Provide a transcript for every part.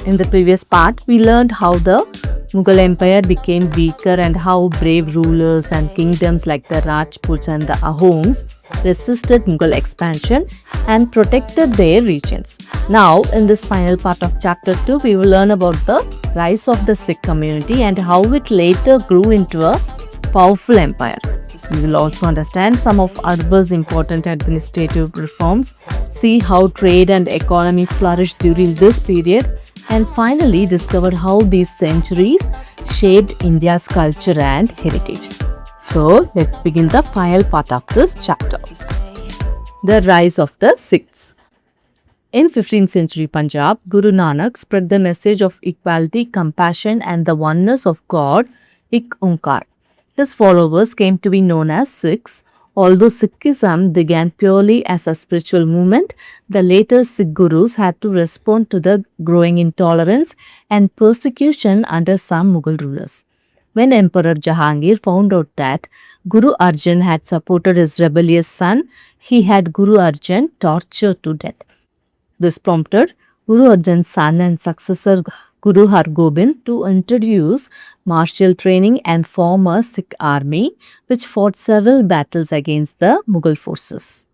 In the previous part, we learned how the Mughal Empire became weaker and how brave rulers and kingdoms like the Rajputs and the Ahoms resisted Mughal expansion and protected their regions. Now, in this final part of chapter 2, we will learn about the rise of the Sikh community and how it later grew into a powerful empire. We will also understand some of Akbar's important administrative reforms, see how trade and economy flourished during this period, and finally discover how these centuries shaped India's culture and heritage. So, let's begin the final part of this chapter. The rise of the Sikhs. In 15th century Punjab, Guru Nanak spread the message of equality, compassion and the oneness of God, Ik Onkar. His followers came to be known as Sikhs. Although Sikhism began purely as a spiritual movement, the later Sikh gurus had to respond to the growing intolerance and persecution under some Mughal rulers. When Emperor Jahangir found out that Guru Arjan had supported his rebellious son, he had Guru Arjan tortured to death. This prompted Guru Arjan's son and successor Guru Hargobind to introduce martial training and form a Sikh army which fought several battles against the Mughal forces.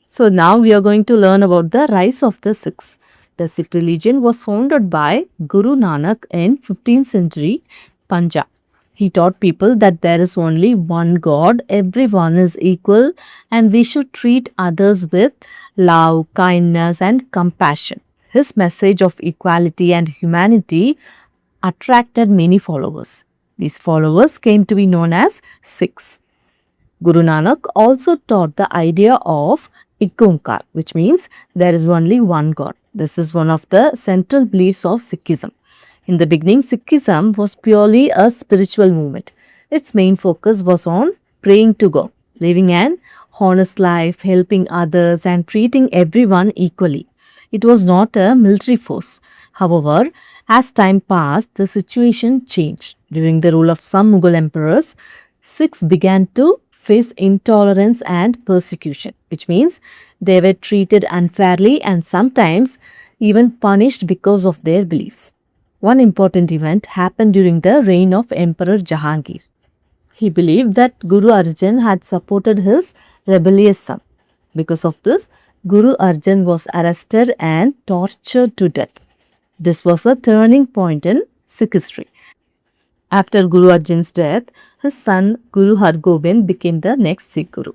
So now we are going to learn about the rise of the Sikhs. The Sikh religion was founded by Guru Nanak in 15th century Punjab. He taught people that there is only one God, everyone is equal, and we should treat others with love, kindness and compassion. His message of equality and humanity attracted many followers. These followers came to be known as Sikhs. Guru Nanak also taught the idea of Ik Onkar, which means there is only one God. This is one of the central beliefs of Sikhism. In the beginning, Sikhism was purely a spiritual movement. Its main focus was on praying to God, living an honest life, helping others and treating everyone equally. It was not a military force. However, as time passed, the situation changed. During the rule of some Mughal emperors, Sikhs began to face intolerance and persecution, which means they were treated unfairly and sometimes even punished because of their beliefs. One important event happened during the reign of Emperor Jahangir. He believed that Guru Arjan had supported his rebellious son. Because of this, Guru Arjan was arrested and tortured to death. This was a turning point in Sikh history. After Guru Arjan's death, his son Guru Hargobind became the next Sikh Guru.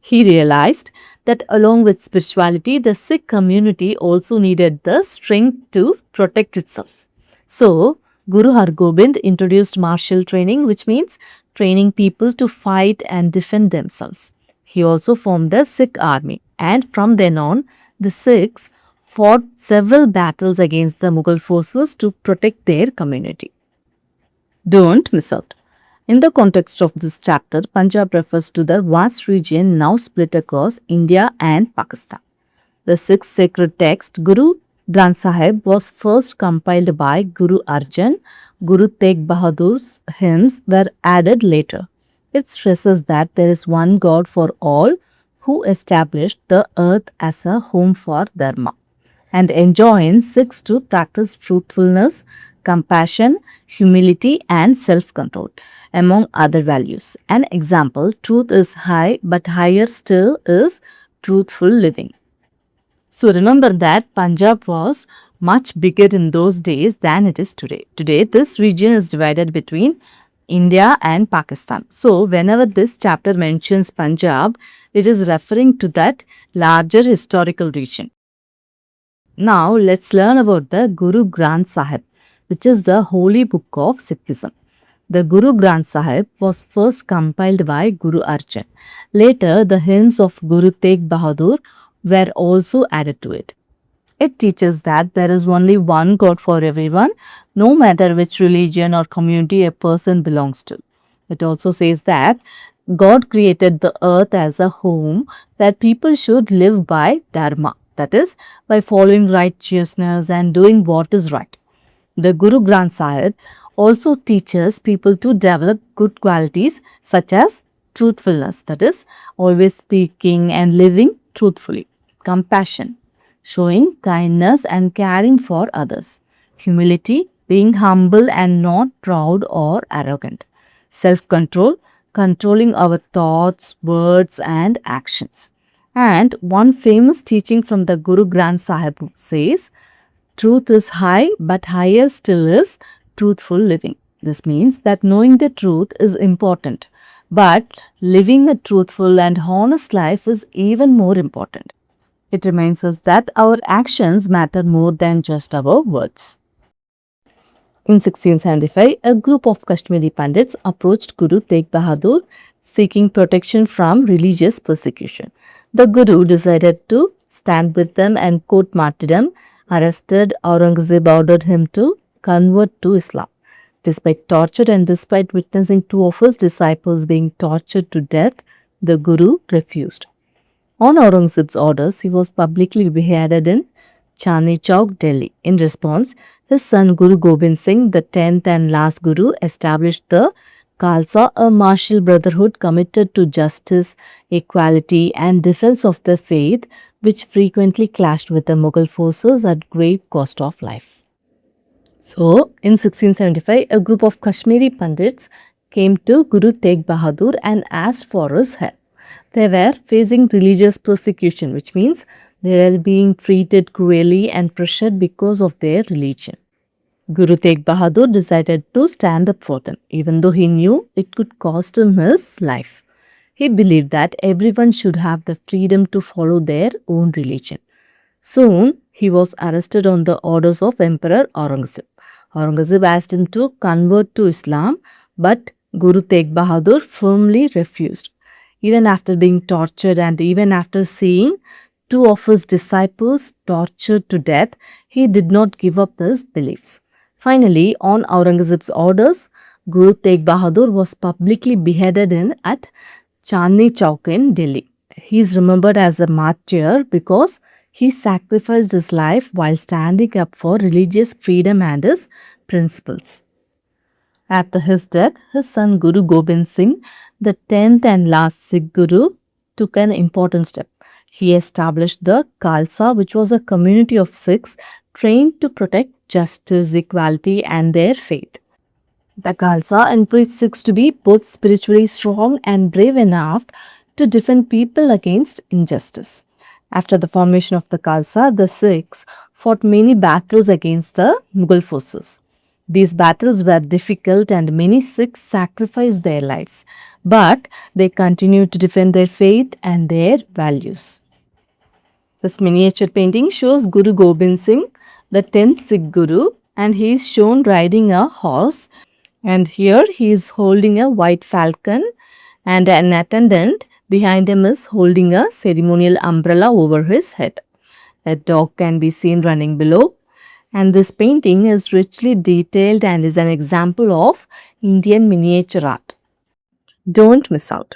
He realized that along with spirituality, the Sikh community also needed the strength to protect itself. So, Guru Hargobind introduced martial training, which means training people to fight and defend themselves. He also formed a Sikh army, and from then on, the Sikhs fought several battles against the Mughal forces to protect their community. Don't miss out. In the context of this chapter, Punjab refers to the vast region now split across India and Pakistan. The sixth sacred text, Guru Granth Sahib, was first compiled by Guru Arjan. Guru Tegh Bahadur's hymns were added later. It stresses that there is one God for all who established the earth as a home for Dharma and enjoins Sikhs to practice truthfulness, compassion, humility and self-control, among other values. An example, truth is high, but higher still is truthful living. So remember that Punjab was much bigger in those days than it is today. Today, this region is divided between India and Pakistan. So whenever this chapter mentions Punjab, it is referring to that larger historical region. Now let's learn about the Guru Granth Sahib, which is the holy book of Sikhism. The Guru Granth Sahib was first compiled by Guru Arjan. Later, the hymns of Guru Tegh Bahadur were also added to it. It teaches that there is only one God for everyone, no matter which religion or community a person belongs to. It also says that God created the earth as a home that people should live by Dharma, that is, by following righteousness and doing what is right. The Guru Granth Sahib also teaches people to develop good qualities such as truthfulness, that is, always speaking and living truthfully, compassion, showing kindness and caring for others. Humility, being humble and not proud or arrogant. Self control, controlling our thoughts, words, and actions. And one famous teaching from the Guru Granth Sahib says, truth is high, but higher still is truthful living. This means that knowing the truth is important, but living a truthful and honest life is even more important. It reminds us that our actions matter more than just our words. In 1675, a group of Kashmiri Pandits approached Guru Tegh Bahadur seeking protection from religious persecution. The Guru decided to stand with them and court martyrdom. Arrested, Aurangzeb ordered him to convert to Islam. Despite torture and despite witnessing two of his disciples being tortured to death, the Guru refused. On Aurangzeb's orders, he was publicly beheaded in Chandni Chowk, Delhi. In response, his son Guru Gobind Singh, the 10th and last Guru, established the Khalsa, a martial brotherhood committed to justice, equality, and defense of the faith, which frequently clashed with the Mughal forces at great cost of life. So, in 1675, a group of Kashmiri Pandits came to Guru Tegh Bahadur and asked for his help. They were facing religious persecution, which means they were being treated cruelly and pressured because of their religion. Guru Tegh Bahadur decided to stand up for them, even though he knew it could cost him his life. He believed that everyone should have the freedom to follow their own religion. Soon, he was arrested on the orders of Emperor Aurangzeb. Aurangzeb asked him to convert to Islam, but Guru Tegh Bahadur firmly refused. Even after being tortured and even after seeing two of his disciples tortured to death, he did not give up his beliefs. Finally, on Aurangzeb's orders, Guru Tegh Bahadur was publicly beheaded at Chandni Chowk in Delhi. He is remembered as a martyr because he sacrificed his life while standing up for religious freedom and his principles. After his death, his son Guru Gobind Singh, the 10th and last Sikh Guru, took an important step. He established the Khalsa, which was a community of Sikhs trained to protect justice, equality, and their faith. The Khalsa encouraged Sikhs to be both spiritually strong and brave enough to defend people against injustice. After the formation of the Khalsa, the Sikhs fought many battles against the Mughal forces. These battles were difficult and many Sikhs sacrificed their lives, but they continued to defend their faith and their values. This miniature painting shows Guru Gobind Singh, the 10th Sikh Guru, and he is shown riding a horse. And here he is holding a white falcon, and an attendant behind him is holding a ceremonial umbrella over his head. A dog can be seen running below. And this painting is richly detailed and is an example of Indian miniature art. Don't miss out.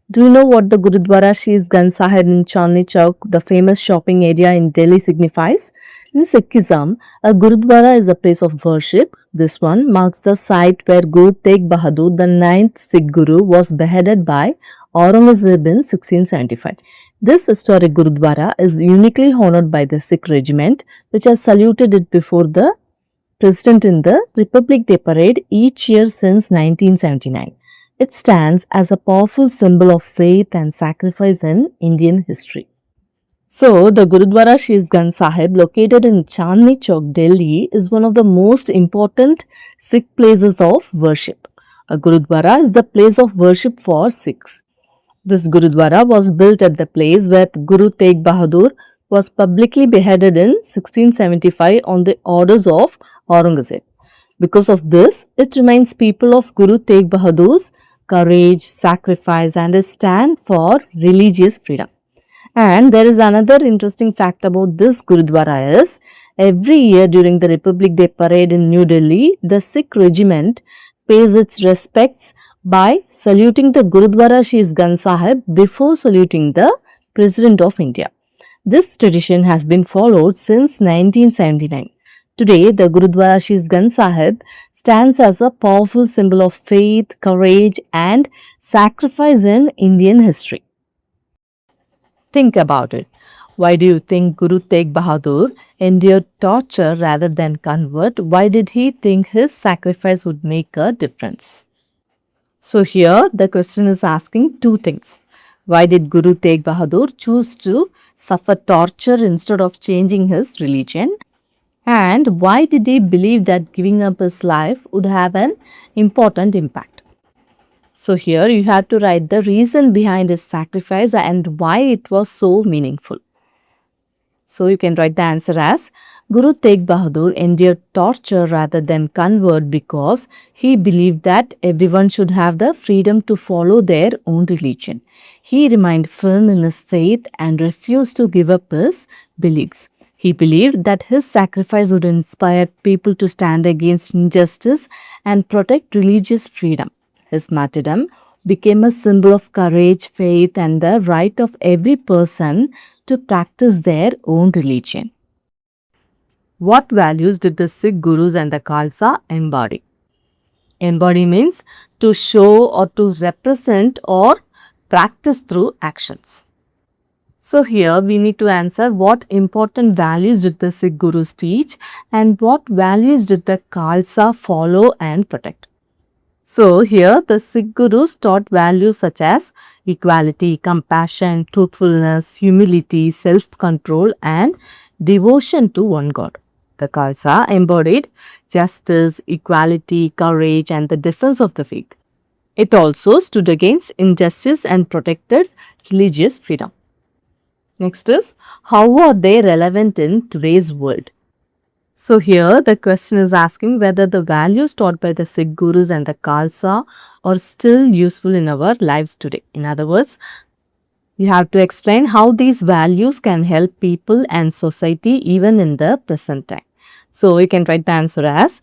Do you know what the Gurudwara Shees Ganj Sahib in Chandni Chowk, the famous shopping area in Delhi, signifies? In Sikhism, a Gurudwara is a place of worship. This one marks the site where Guru Tegh Bahadur, the 9th Sikh Guru, was beheaded by Aurangzeb in 1675. This historic Gurudwara is uniquely honored by the Sikh regiment, which has saluted it before the President in the Republic Day Parade each year since 1979. It stands as a powerful symbol of faith and sacrifice in Indian history. So, the Gurudwara Shees Ganj Sahib, located in Chandni Chowk, Delhi, is one of the most important Sikh places of worship. A Gurudwara is the place of worship for Sikhs. This Gurudwara was built at the place where Guru Tegh Bahadur was publicly beheaded in 1675 on the orders of Aurangzeb. Because of this, it reminds people of Guru Tegh Bahadur's courage, sacrifice, and his stand for religious freedom. And there is another interesting fact about this Gurudwara is, every year during the Republic Day Parade in New Delhi, the Sikh regiment pays its respects by saluting the Gurudwara Shees Ganj Sahib before saluting the President of India. This tradition has been followed since 1979. Today, the Gurudwara Shees Ganj Sahib stands as a powerful symbol of faith, courage, and sacrifice in Indian history. Think about it. Why do you think Guru Tegh Bahadur endured torture rather than convert? Why did he think his sacrifice would make a difference? So here the question is asking two things. Why did Guru Tegh Bahadur choose to suffer torture instead of changing his religion? And why did he believe that giving up his life would have an important impact? So here you have to write the reason behind his sacrifice and why it was so meaningful. So you can write the answer as Guru Tegh Bahadur endured torture rather than convert because he believed that everyone should have the freedom to follow their own religion. He remained firm in his faith and refused to give up his beliefs. He believed that his sacrifice would inspire people to stand against injustice and protect religious freedom. His martyrdom became a symbol of courage, faith, and the right of every person to practice their own religion. What values did the Sikh Gurus and the Khalsa embody? Embody means to show or to represent or practice through actions. So here we need to answer what important values did the Sikh Gurus teach and what values did the Khalsa follow and protect. So here the Sikh Gurus taught values such as equality, compassion, truthfulness, humility, self-control and devotion to one God. The Khalsa embodied justice, equality, courage and the defense of the faith. It also stood against injustice and protected religious freedom. Next is, how are they relevant in today's world? So here the question is asking whether the values taught by the Sikh Gurus and the Khalsa are still useful in our lives today. In other words, you have to explain how these values can help people and society even in the present time. So you can write the answer as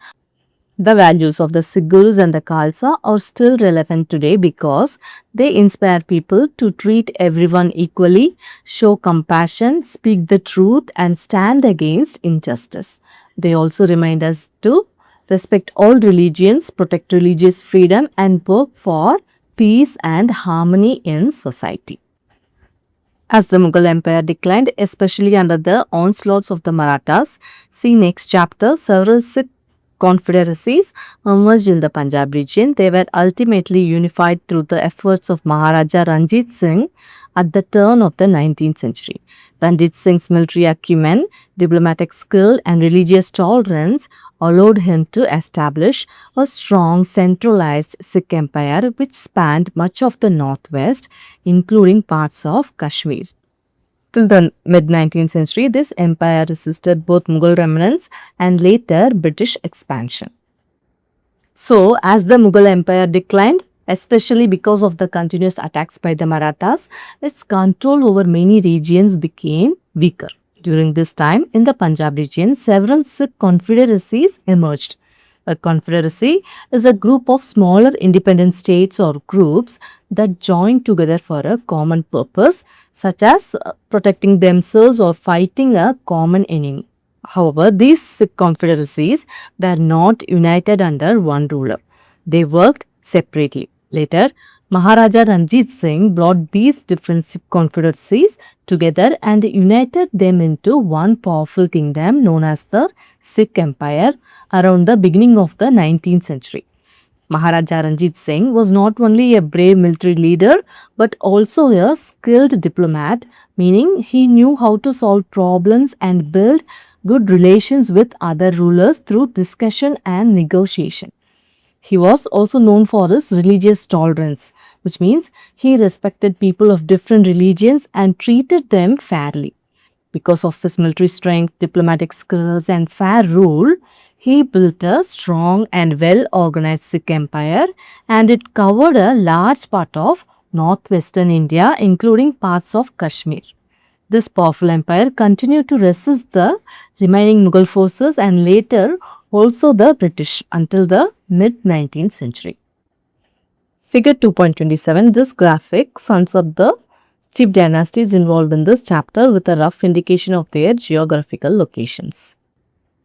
the values of the Sikh Gurus and the Khalsa are still relevant today because they inspire people to treat everyone equally, show compassion, speak the truth and stand against injustice. They also remind us to respect all religions, protect religious freedom and work for peace and harmony in society. As the Mughal Empire declined, especially under the onslaughts of the Marathas, see next chapter, several Sikh confederacies emerged in the Punjab region. They were ultimately unified through the efforts of Maharaja Ranjit Singh at the turn of the 19th century. Ranjit Singh's military acumen, diplomatic skill and religious tolerance allowed him to establish a strong centralized Sikh empire which spanned much of the northwest, including parts of Kashmir. Till the mid-19th century, this empire resisted both Mughal remnants and later British expansion. So, as the Mughal Empire declined, especially because of the continuous attacks by the Marathas, its control over many regions became weaker. During this time, in the Punjab region, several Sikh confederacies emerged. A confederacy is a group of smaller independent states or groups that join together for a common purpose, such as protecting themselves or fighting a common enemy. However, these Sikh confederacies were not united under one ruler. They worked separately. Later, Maharaja Ranjit Singh brought these different Sikh confederacies together and united them into one powerful kingdom known as the Sikh Empire around the beginning of the 19th century. Maharaja Ranjit Singh was not only a brave military leader but also a skilled diplomat, meaning he knew how to solve problems and build good relations with other rulers through discussion and negotiation. He was also known for his religious tolerance, which means he respected people of different religions and treated them fairly. Because of his military strength, diplomatic skills and fair rule, he built a strong and well-organized Sikh empire and it covered a large part of northwestern India including parts of Kashmir. This powerful empire continued to resist the remaining Mughal forces and later also the British until the mid-19th century. Figure 2.27, this graphic sums up the chief dynasties involved in this chapter with a rough indication of their geographical locations.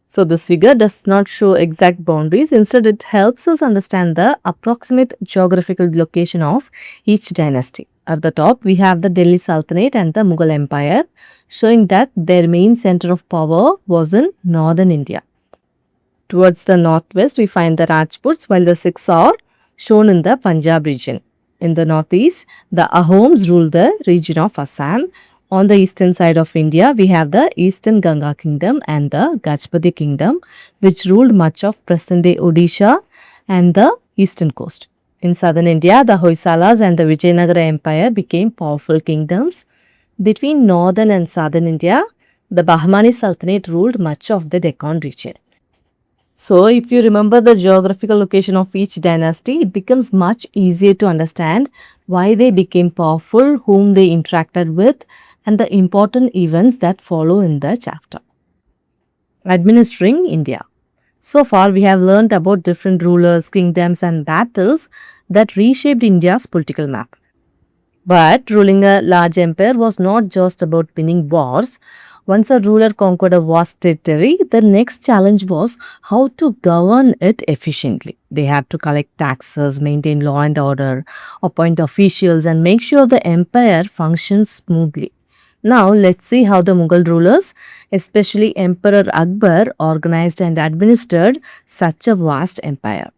So this figure does not show exact boundaries, instead it helps us understand the approximate geographical location of each dynasty. At the top we have the Delhi Sultanate and the Mughal Empire. showing that their main center of power was in northern India. Towards the northwest, we find the Rajputs, while the Sikhs are shown in the Punjab region. In the northeast, the Ahoms ruled the region of Assam. On the eastern side of India, we have the Eastern Ganga Kingdom and the Kidzpedia Kingdom, which ruled much of present-day Odisha and the eastern coast. In southern India, the Hoysalas and the Vijayanagara Empire became powerful kingdoms. Between northern and southern India, the Bahmani Sultanate ruled much of the Deccan region. So, if you remember the geographical location of each dynasty, it becomes much easier to understand why they became powerful, whom they interacted with, and the important events that follow in the chapter. Administering India. So far, we have learned about different rulers, kingdoms, and battles that reshaped India's political map. But ruling a large empire was not just about winning wars. Once a ruler conquered a vast territory, the next challenge was how to govern it efficiently. They had to collect taxes, maintain law and order, appoint officials, and make sure the empire functions smoothly. Now, let's see how the Mughal rulers, especially Emperor Akbar, organized and administered such a vast empire.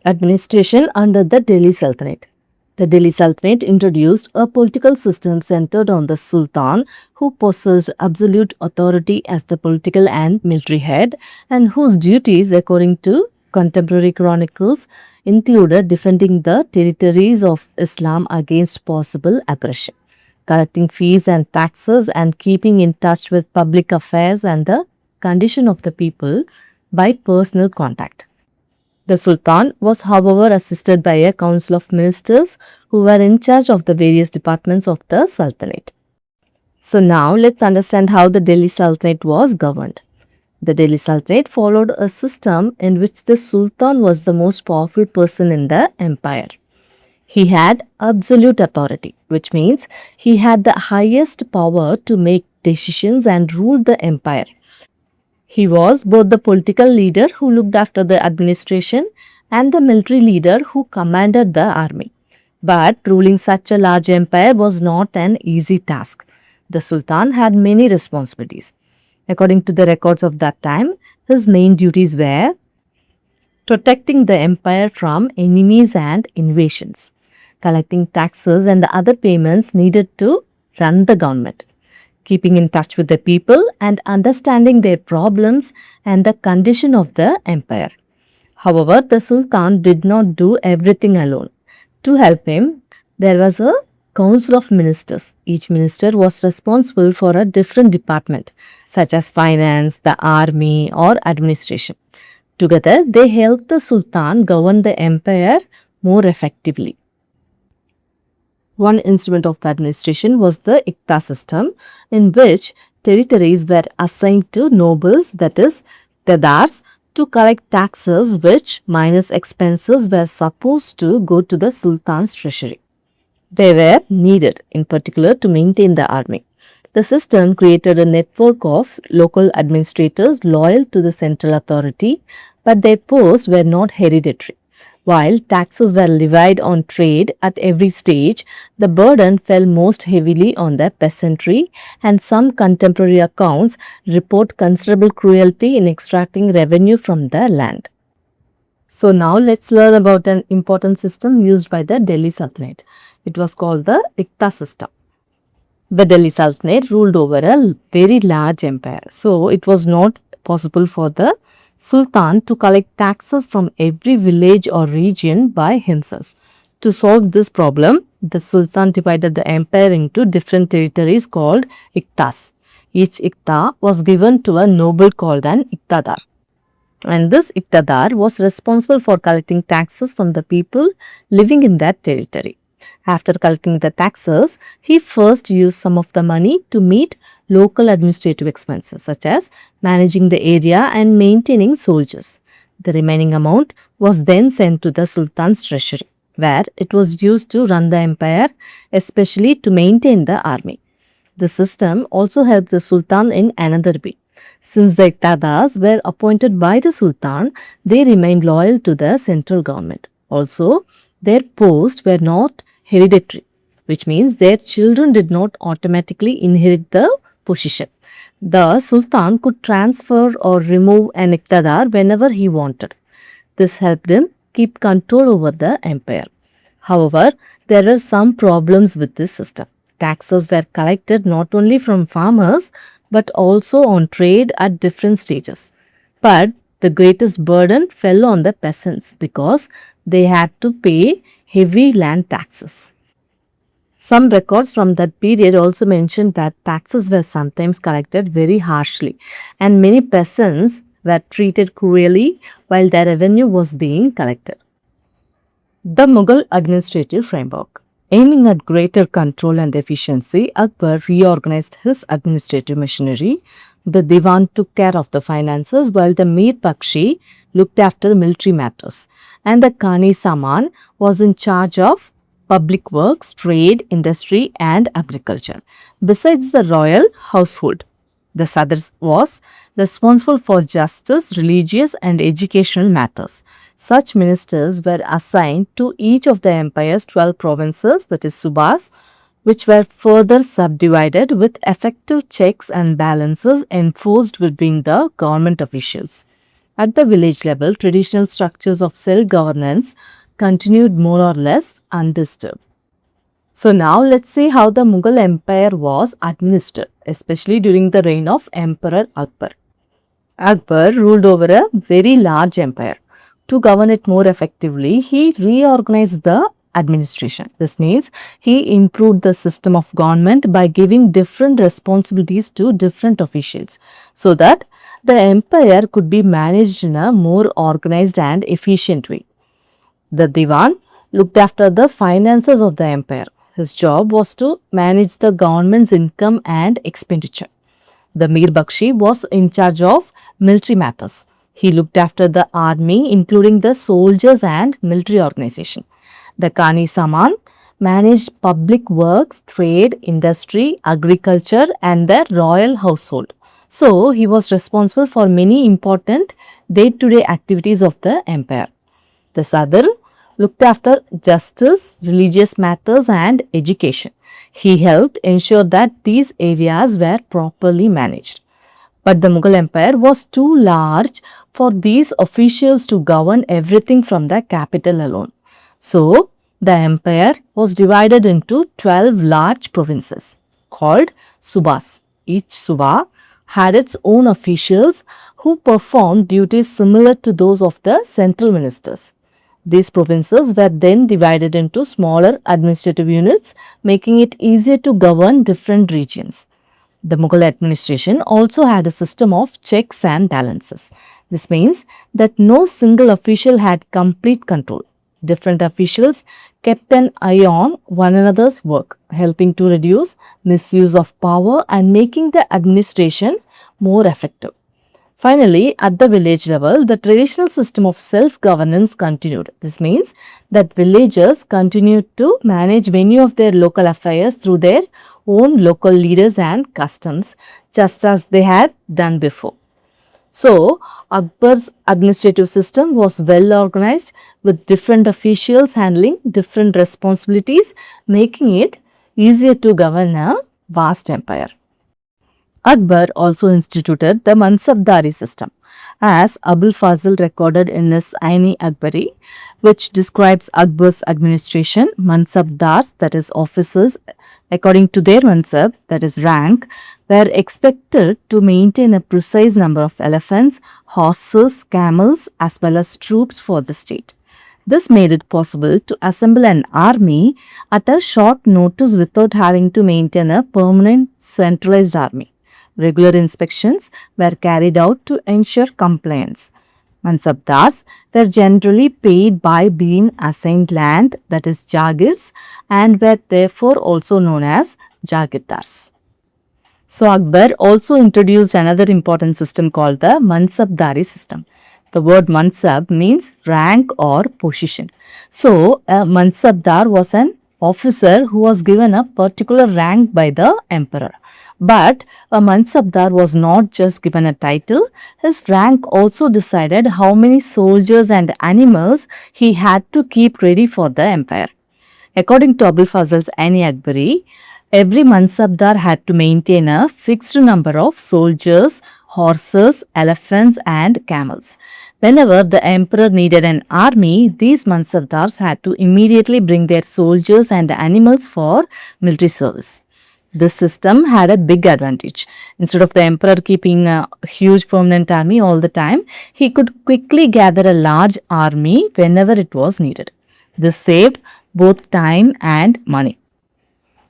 Administration under the Delhi Sultanate. The Delhi Sultanate introduced a political system centered on the Sultan, who possessed absolute authority as the political and military head, and whose duties, according to contemporary chronicles, included defending the territories of Islam against possible aggression, collecting fees and taxes, and keeping in touch with public affairs and the condition of the people by personal contact. The Sultan was, however, assisted by a council of ministers who were in charge of the various departments of the Sultanate. So now let's understand how the Delhi Sultanate was governed. The Delhi Sultanate followed a system in which the Sultan was the most powerful person in the empire. He had absolute authority, which means he had the highest power to make decisions and rule the empire. He was both the political leader who looked after the administration and the military leader who commanded the army. But ruling such a large empire was not an easy task. The Sultan had many responsibilities. According to the records of that time, his main duties were protecting the empire from enemies and invasions, collecting taxes and other payments needed to run the government, keeping in touch with the people and understanding their problems and the condition of the empire. However, the Sultan did not do everything alone. To help him, there was a council of ministers. Each minister was responsible for a different department, such as finance, the army, or administration. Together, they helped the Sultan govern the empire more effectively. One instrument of the administration was the Ikta system, in which territories were assigned to nobles, that is, Tedars, to collect taxes which, minus expenses, were supposed to go to the Sultan's treasury. They were needed, in particular, to maintain the army. The system created a network of local administrators loyal to the central authority, but their posts were not hereditary. While taxes were levied on trade at every stage, the burden fell most heavily on the peasantry, and some contemporary accounts report considerable cruelty in extracting revenue from the land. So now let's learn about an important system used by the Delhi Sultanate. It was called the Ikta system. The Delhi Sultanate ruled over a very large empire, so it was not possible for the Sultan to collect taxes from every village or region by himself. To solve this problem, the Sultan divided the empire into different territories called Iktas. Each Ikta was given to a noble called an Iktadar. And this Iktadar was responsible for collecting taxes from the people living in that territory. After collecting the taxes, he first used some of the money to meet local administrative expenses such as managing the area and maintaining soldiers. The remaining amount was then sent to the Sultan's treasury, where it was used to run the empire, especially to maintain the army. The system also helped the Sultan in another way. Since the Iqtadars were appointed by the Sultan, they remained loyal to the central government. Also, their posts were not hereditary, which means their children did not automatically inherit the position. The Sultan could transfer or remove an Iqtidar whenever he wanted. This helped him keep control over the empire. However, there are some problems with this system. Taxes were collected not only from farmers but also on trade at different stages. But the greatest burden fell on the peasants because they had to pay heavy land taxes. Some records from that period also mention that taxes were sometimes collected very harshly, and many peasants were treated cruelly while their revenue was being collected. The Mughal administrative framework. Aiming at greater control and efficiency, Akbar reorganized his administrative machinery. The Diwan took care of the finances while the Mir Bakshi looked after military matters, and the Kani Saman was in charge of public works, trade, industry, and agriculture. Besides the royal household, the Sadr was responsible for justice, religious, and educational matters. Such ministers were assigned to each of the empire's 12 provinces, that is Subas, which were further subdivided with effective checks and balances enforced between the government officials. At the village level, traditional structures of self-governance continued more or less undisturbed. So now let's see how the Mughal Empire was administered, especially during the reign of Emperor Akbar. Akbar ruled over a very large empire. To govern it more effectively, he reorganized the administration. This means he improved the system of government by giving different responsibilities to different officials so that the empire could be managed in a more organized and efficient way. The Diwan looked after the finances of the empire. His job was to manage the government's income and expenditure. The Mir Bakshi was in charge of military matters. He looked after the army, including the soldiers and military organization. The Kani Saman managed public works, trade, industry, agriculture, and the royal household. So, he was responsible for many important day-to-day activities of the empire. The Sadr looked after justice, religious matters, and education. He helped ensure that these areas were properly managed. But the Mughal Empire was too large for these officials to govern everything from the capital alone. So, the empire was divided into 12 large provinces called Subas. Each Suba had its own officials who performed duties similar to those of the central ministers. These provinces were then divided into smaller administrative units, making it easier to govern different regions. The Mughal administration also had a system of checks and balances. This means that no single official had complete control. Different officials kept an eye on one another's work, helping to reduce misuse of power and making the administration more effective. Finally, at the village level, the traditional system of self-governance continued. This means that villagers continued to manage many of their local affairs through their own local leaders and customs, just as they had done before. So, Akbar's administrative system was well organized with different officials handling different responsibilities, making it easier to govern a vast empire. Akbar also instituted the Mansabdari system, as Abul Fazl recorded in his Aini Akbari, which describes Akbar's administration. Mansabdars, that is officers, according to their mansab, that is rank, were expected to maintain a precise number of elephants, horses, camels, as well as troops for the state. This made it possible to assemble an army at a short notice without having to maintain a permanent centralized army. Regular inspections were carried out to ensure compliance. Mansabdars were generally paid by being assigned land, that is jagirs, and were therefore also known as jagirdars. So Akbar also introduced another important system called the Mansabdari system. The word Mansab means rank or position. So a Mansabdar was an officer who was given a particular rank by the emperor. But a Mansabdar was not just given a title, his rank also decided how many soldiers and animals he had to keep ready for the empire. According to Abul Fazl's Aini Akbari, Every Mansabdar had to maintain a fixed number of soldiers, horses, elephants, and camels. Whenever the emperor needed an army, these Mansabdars had to immediately bring their soldiers and animals for military service. This system had a big advantage. Instead of the emperor keeping a huge permanent army all the time, he could quickly gather a large army whenever it was needed. This saved both time and money.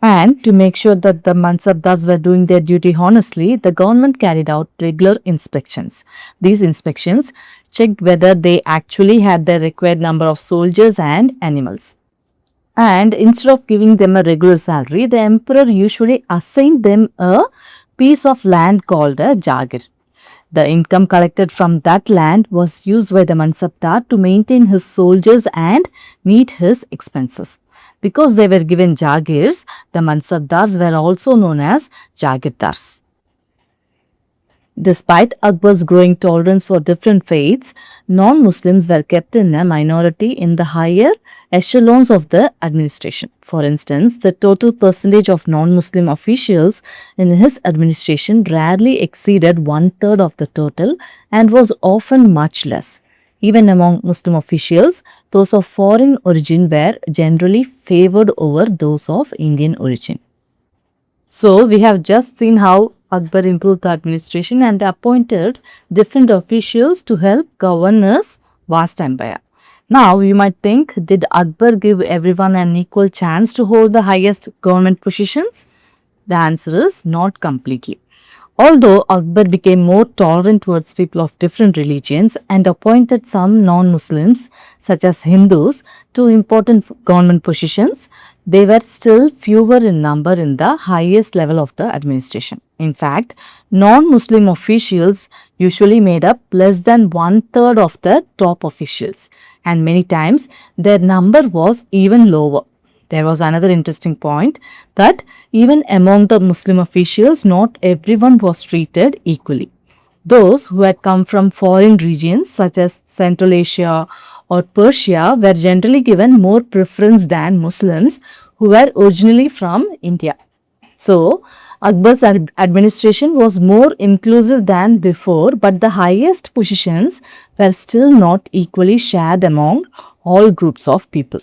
And to make sure that the Mansabdars were doing their duty honestly, the government carried out regular inspections. These inspections checked whether they actually had the required number of soldiers and animals. And instead of giving them a regular salary, the emperor usually assigned them a piece of land called a jagir. The income collected from that land was used by the Mansabdar to maintain his soldiers and meet his expenses. Because they were given jagirs, the Mansabdars were also known as Jagirdars. Despite Akbar's growing tolerance for different faiths, non-Muslims were kept in a minority in the higher echelons of the administration. For instance, the total percentage of non-Muslim officials in his administration rarely exceeded one-third of the total and was often much less. Even among Muslim officials, those of foreign origin were generally favored over those of Indian origin. So, we have just seen how Akbar improved the administration and appointed different officials to help govern his vast empire. Now, you might think, did Akbar give everyone an equal chance to hold the highest government positions? The answer is not completely. Although Akbar became more tolerant towards people of different religions and appointed some non-Muslims, such as Hindus, to important government positions, they were still fewer in number in the highest level of the administration. In fact, non-Muslim officials usually made up less than one-third of the top officials, and many times their number was even lower. There was another interesting point that even among the Muslim officials, not everyone was treated equally. Those who had come from foreign regions such as Central Asia or Persia were generally given more preference than Muslims who were originally from India. So, Akbar's administration was more inclusive than before, but the highest positions were still not equally shared among all groups of people.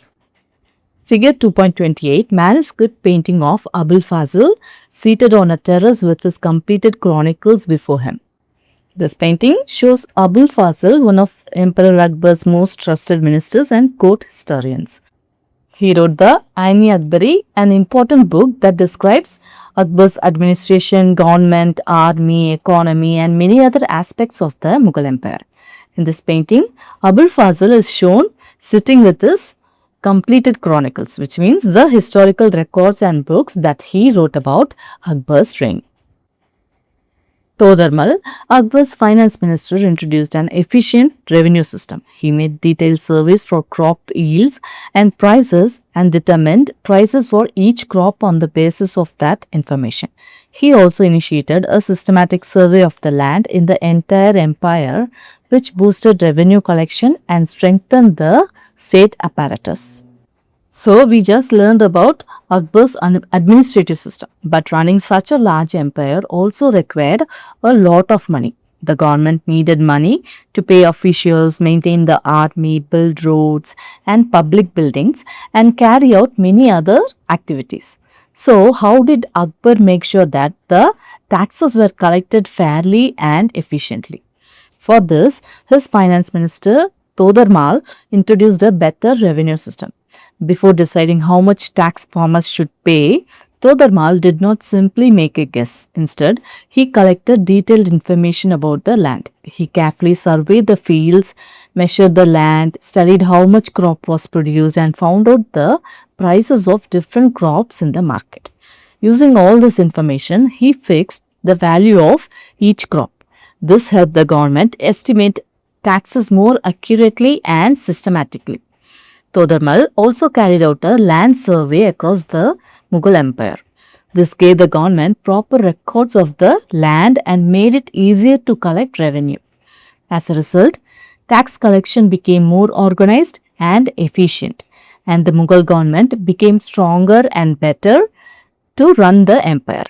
Figure 2.28 manuscript painting of Abul Fazl seated on a terrace with his completed chronicles before him. This painting shows Abul Fazl, one of Emperor Akbar's most trusted ministers and court historians. He wrote the Ain-i-Akbari, an important book that describes Akbar's administration, government, army, economy and many other aspects of the Mughal Empire. In this painting, Abul Fazl is shown sitting with his completed chronicles, which means the historical records and books that he wrote about Akbar's reign. Todarmal, Akbar's finance minister, introduced an efficient revenue system. He made detailed surveys for crop yields and prices and determined prices for each crop on the basis of that information. He also initiated a systematic survey of the land in the entire empire, which boosted revenue collection and strengthened the state apparatus. So, we just learned about Akbar's administrative system, but running such a large empire also required a lot of money. The government needed money to pay officials, maintain the army, build roads and public buildings, and carry out many other activities. So, how did Akbar make sure that the taxes were collected fairly and efficiently? For this, his finance minister Todarmal introduced a better revenue system. Before deciding how much tax farmers should pay, Todarmal did not simply make a guess. Instead, he collected detailed information about the land. He carefully surveyed the fields, measured the land, studied how much crop was produced and found out the prices of different crops in the market. Using all this information, he fixed the value of each crop. This helped the government estimate taxes more accurately and systematically. Todarmal also carried out a land survey across the Mughal Empire. This gave the government proper records of the land and made it easier to collect revenue. As a result, tax collection became more organized and efficient, and the Mughal government became stronger and better to run the empire.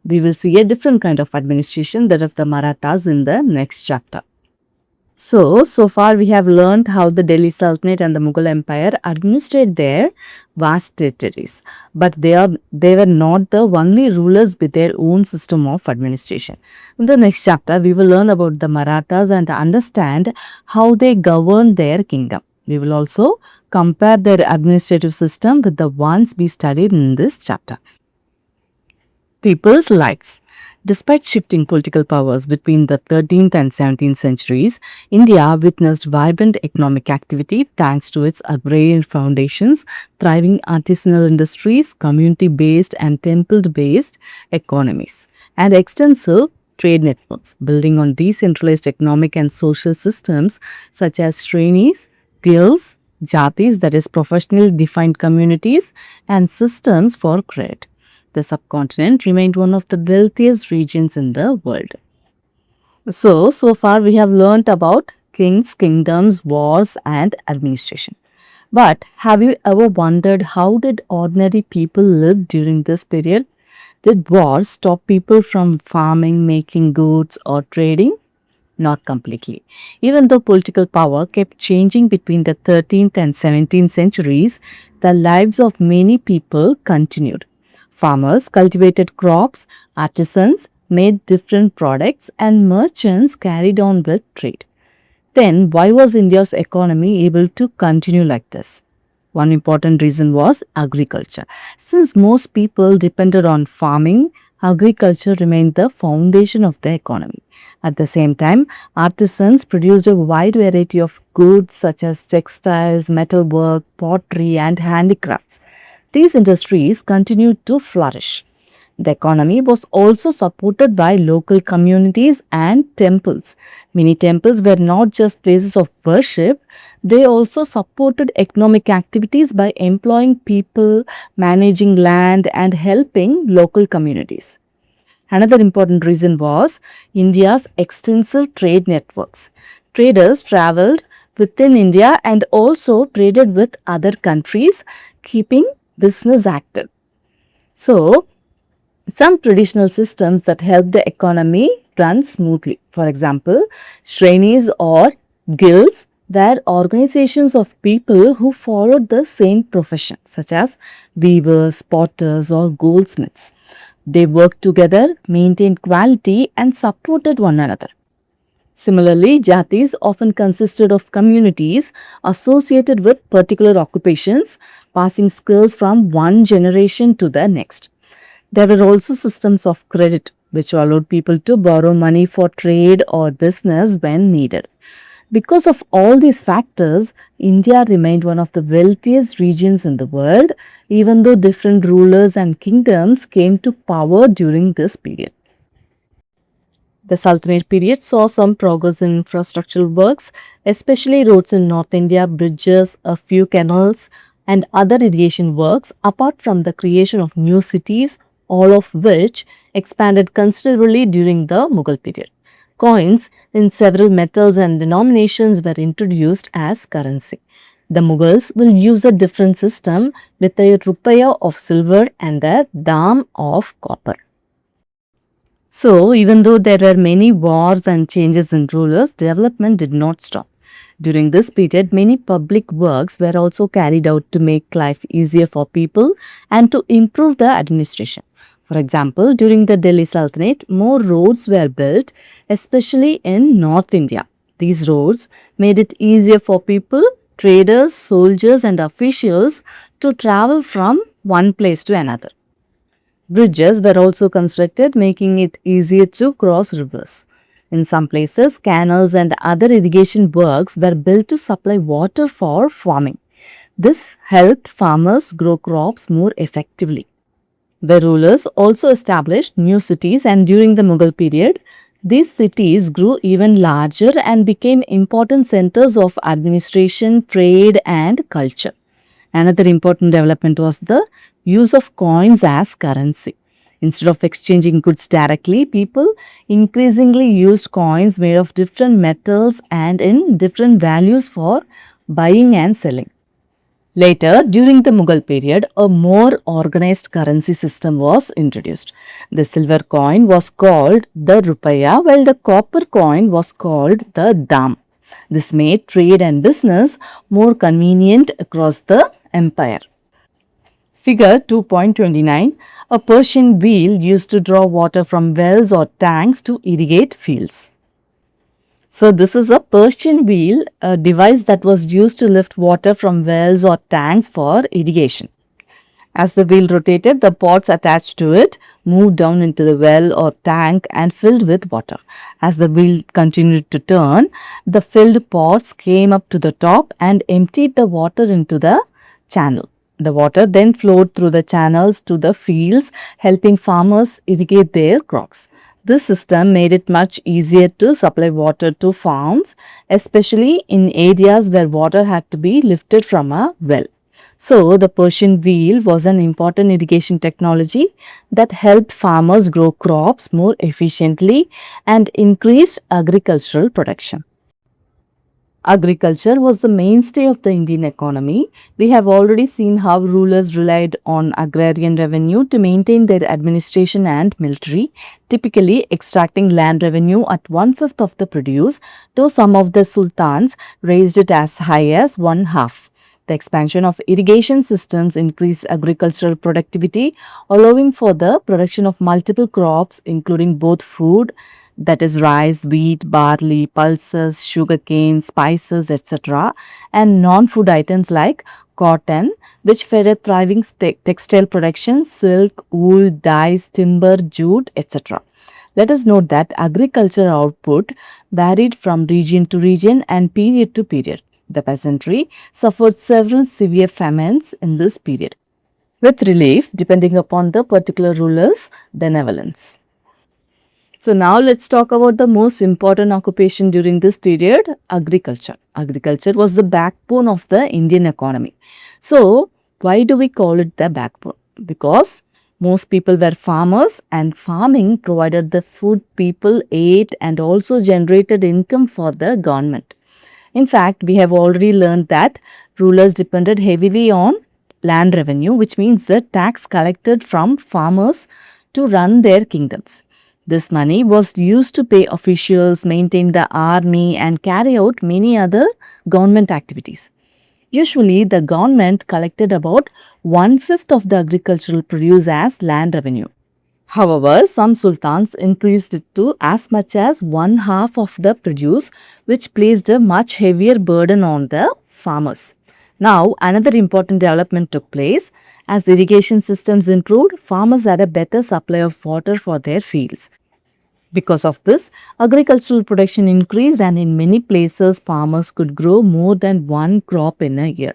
We will see a different kind of administration, that of the Marathas, in the next chapter. So far we have learned how the Delhi Sultanate and the Mughal Empire administered their vast territories. But they were not the only rulers with their own system of administration. In the next chapter, we will learn about the Marathas and understand how they governed their kingdom. We will also compare their administrative system with the ones we studied in this chapter. People's lives. Despite shifting political powers between the 13th and 17th centuries, India witnessed vibrant economic activity thanks to its agrarian foundations, thriving artisanal industries, community-based and temple-based economies, and extensive trade networks. Building on decentralized economic and social systems such as shrenis, guilds, jatis, that is professionally defined communities, and systems for credit. The subcontinent remained one of the wealthiest regions in the world. So far we have learnt about kings, kingdoms, wars and administration. But have you ever wondered how did ordinary people live during this period? Did wars stop people from farming, making goods or trading? Not completely. Even though political power kept changing between the 13th and 17th centuries, the lives of many people continued. Farmers cultivated crops, artisans made different products, and merchants carried on with trade. Then, why was India's economy able to continue like this? One important reason was agriculture. Since most people depended on farming, agriculture remained the foundation of the economy. At the same time, artisans produced a wide variety of goods such as textiles, metalwork, pottery, and handicrafts. These industries continued to flourish. The economy was also supported by local communities and temples. Many temples were not just places of worship, they also supported economic activities by employing people, managing land, and helping local communities. Another important reason was India's extensive trade networks. Traders traveled within India and also traded with other countries, keeping business active. So, some traditional systems that help the economy run smoothly. For example, shrenis or guilds were organizations of people who followed the same profession, such as weavers, potters, or goldsmiths. They worked together, maintained quality, and supported one another. Similarly, jatis often consisted of communities associated with particular occupations, passing skills from one generation to the next. There were also systems of credit, which allowed people to borrow money for trade or business when needed. Because of all these factors, India remained one of the wealthiest regions in the world, even though different rulers and kingdoms came to power during this period. The Sultanate period saw some progress in infrastructural works, especially roads in North India, bridges, a few canals, and other irrigation works, apart from the creation of new cities, all of which expanded considerably during the Mughal period. Coins in several metals and denominations were introduced as currency. The Mughals will use a different system with a rupaya of silver and a dam of copper. So, even though there were many wars and changes in rulers, development did not stop. During this period, many public works were also carried out to make life easier for people and to improve the administration. For example, during the Delhi Sultanate, more roads were built, especially in North India. These roads made it easier for people, traders, soldiers, and officials to travel from one place to another. Bridges were also constructed, making it easier to cross rivers. In some places, canals and other irrigation works were built to supply water for farming. This helped farmers grow crops more effectively. The rulers also established new cities, and during the Mughal period, these cities grew even larger and became important centers of administration, trade, and culture. Another important development was the use of coins as currency. Instead of exchanging goods directly, people increasingly used coins made of different metals and in different values for buying and selling. Later, during the Mughal period, a more organized currency system was introduced. The silver coin was called the rupaya, while the copper coin was called the dam. This made trade and business more convenient across the empire. Figure 2.29. A Persian wheel used to draw water from wells or tanks to irrigate fields. So, this is a Persian wheel, a device that was used to lift water from wells or tanks for irrigation. As the wheel rotated, the pots attached to it moved down into the well or tank and filled with water. As the wheel continued to turn, the filled pots came up to the top and emptied the water into the channel. The water then flowed through the channels to the fields, helping farmers irrigate their crops. This system made it much easier to supply water to farms, especially in areas where water had to be lifted from a well. So, the Persian wheel was an important irrigation technology that helped farmers grow crops more efficiently and increased agricultural production. Agriculture was the mainstay of the Indian economy. We have already seen how rulers relied on agrarian revenue to maintain their administration and military, typically extracting land revenue at one-fifth of the produce, though some of the sultans raised it as high as one half. The expansion of irrigation systems increased agricultural productivity, allowing for the production of multiple crops, including both food, that is rice, wheat, barley, pulses, sugarcane, spices, etc., and non-food items like cotton, which fed a thriving textile production, silk, wool, dyes, timber, jute, etc. Let us note that agriculture output varied from region to region and period to period. The peasantry suffered several severe famines in this period, with relief depending upon the particular ruler's benevolence. So now let's talk about the most important occupation during this period, agriculture. Agriculture was the backbone of the Indian economy. So why do we call it the backbone? Because most people were farmers and farming provided the food people ate and also generated income for the government. In fact, we have already learned that rulers depended heavily on land revenue, which means the tax collected from farmers to run their kingdoms. This money was used to pay officials, maintain the army, and carry out many other government activities. Usually, the government collected about one-fifth of the agricultural produce as land revenue. However, some sultans increased it to as much as one half of the produce, which placed a much heavier burden on the farmers. Now, another important development took place. As irrigation systems improved, farmers had a better supply of water for their fields. Because of this, agricultural production increased, and in many places, farmers could grow more than one crop in a year.